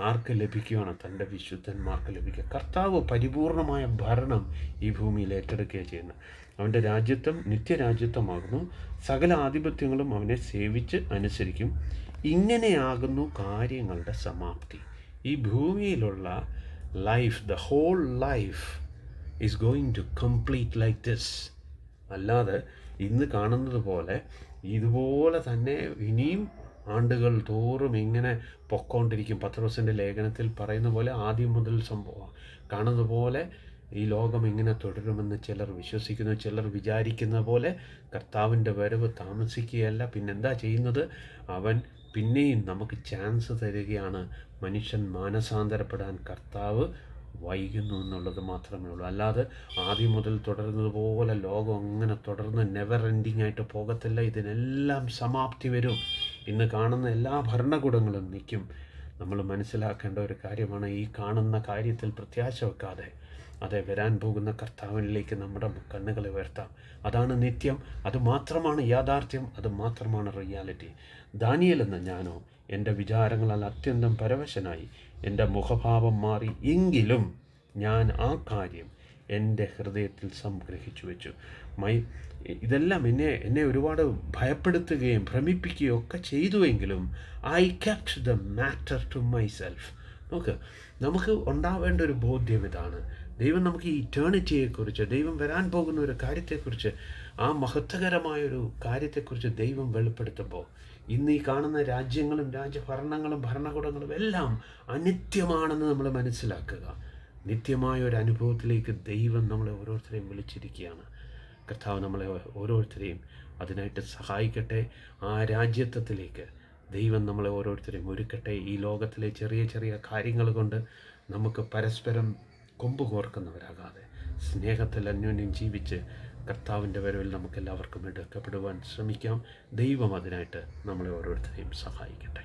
ആർക്ക് ലഭിക്കുകയാണ്? തൻ്റെ വിശുദ്ധന്മാർക്ക് ലഭിക്കുക. കർത്താവ് പരിപൂർണമായ ഭരണം ഈ ഭൂമിയിൽ ഏറ്റെടുക്കുകയാണ് ചെയ്യുന്നത്. അവൻ്റെ രാജ്യത്വം നിത്യരാജ്യത്വമാകുന്നു. സകല ആധിപത്യങ്ങളും അവനെ സേവിച്ച് അനുസരിക്കും. ഇങ്ങനെയാകുന്നു കാര്യങ്ങളുടെ സമാപ്തി. ഈ ഭൂമിയിലുള്ള life, the whole life is going to complete like this. അല്ലാതെ ഇന്ന് കാണുന്നത് പോലെ ഇതുപോലെ തന്നെ ഇനിയും ആണ്ടുകൾ തോറും ഇങ്ങനെ പൊക്കോണ്ടിരിക്കും. പത്രോസിൻ്റെ ലേഖനത്തിൽ പറയുന്ന പോലെ ആദ്യം മുതൽ സംഭവം കാണുന്ന പോലെ ഈ ലോകം ഇങ്ങനെ തുടരുമെന്ന് ചിലർ വിശ്വസിക്കുന്നു. ചിലർ വിചാരിക്കുന്ന പോലെ കർത്താവിൻ്റെ വരവ് താമസിക്കുകയല്ല. പിന്നെന്താ ചെയ്യുന്നത്? അവൻ പിന്നെയും നമുക്ക് ചാൻസ് തരികയാണ്. മനുഷ്യൻ മാനസാന്തരപ്പെടാൻ കർത്താവ് വൈകുന്നു എന്നുള്ളത് മാത്രമേ ഉള്ളൂ. അല്ലാതെ ആദ്യം മുതൽ തുടരുന്നത് പോലെ ലോകം അങ്ങനെ തുടർന്ന് നെവർ എൻഡിങ് ആയിട്ട് പോകത്തില്ല. ഇതിനെല്ലാം സമാപ്തി വരും. ഇന്ന് കാണുന്ന എല്ലാ ഭരണകൂടങ്ങളും നിൽക്കും. നമ്മൾ മനസ്സിലാക്കേണ്ട ഒരു കാര്യമാണ്, ഈ കാണുന്ന കാര്യത്തിൽ പ്രത്യാശ വെക്കാതെ അതെ വരാൻ പോകുന്ന കർത്താവിനിലേക്ക് നമ്മുടെ കണ്ണുകളെ ഉയർത്താം. അതാണ് നിത്യം, അത് മാത്രമാണ് യാഥാർത്ഥ്യം, അത് മാത്രമാണ് റിയാലിറ്റി. ദാനിയേൽ എന്ന ഞാനോ എൻ്റെ വിചാരങ്ങളാൽ അത്യന്തം പരവശനായി, എൻ്റെ മുഖഭാവം മാറി, എങ്കിലും ഞാൻ ആ കാര്യം എൻ്റെ ഹൃദയത്തിൽ സംഗ്രഹിച്ചു വെച്ചു. ഇതെല്ലാം എന്നെ ഒരുപാട് ഭയപ്പെടുത്തുകയും ഭ്രമിപ്പിക്കുകയും ഒക്കെ ചെയ്തുവെങ്കിലും I kept the matter to myself. നമുക്ക് ഉണ്ടാവേണ്ട ഒരു ബോധ്യം ഇതാണ്. ദൈവം നമുക്ക് ഈ ഇറ്റേണിറ്റിയെക്കുറിച്ച്, ദൈവം വരാൻ പോകുന്ന ഒരു കാര്യത്തെക്കുറിച്ച്, ആ മഹത്വകരമായൊരു കാര്യത്തെക്കുറിച്ച് ദൈവം വെളിപ്പെടുത്തുമ്പോൾ, ഇന്ന് ഈ കാണുന്ന രാജ്യങ്ങളും രാജ്യഭരണങ്ങളും ഭരണകൂടങ്ങളും എല്ലാം അനിത്യമാണെന്ന് നമ്മൾ മനസ്സിലാക്കുക. നിത്യമായ ഒരു അനുഭവത്തിലേക്ക് ദൈവം നമ്മളെ ഓരോരുത്തരെയും വിളിച്ചിരിക്കുകയാണ്. കർത്താവ് നമ്മളെ ഓരോരുത്തരെയും അതിനായിട്ട് സഹായിക്കട്ടെ. ആ രാജ്യത്വത്തിലേക്ക് ദൈവം നമ്മളെ ഓരോരുത്തരെയും ഒരുക്കട്ടെ. ഈ ലോകത്തിലെ ചെറിയ ചെറിയ കാര്യങ്ങൾ കൊണ്ട് നമുക്ക് പരസ്പരം കൊമ്പ് കോർക്കുന്നവരാകാതെ സ്നേഹത്തിൽ അന്യോന്യം ജീവിച്ച് കർത്താവിൻ്റെ വരവിൽ നമുക്കെല്ലാവർക്കും എടുക്കപ്പെടുവാൻ ശ്രമിക്കാം. ദൈവം അതിനായിട്ട് നമ്മളെ ഓരോരുത്തരെയും സഹായിക്കട്ടെ.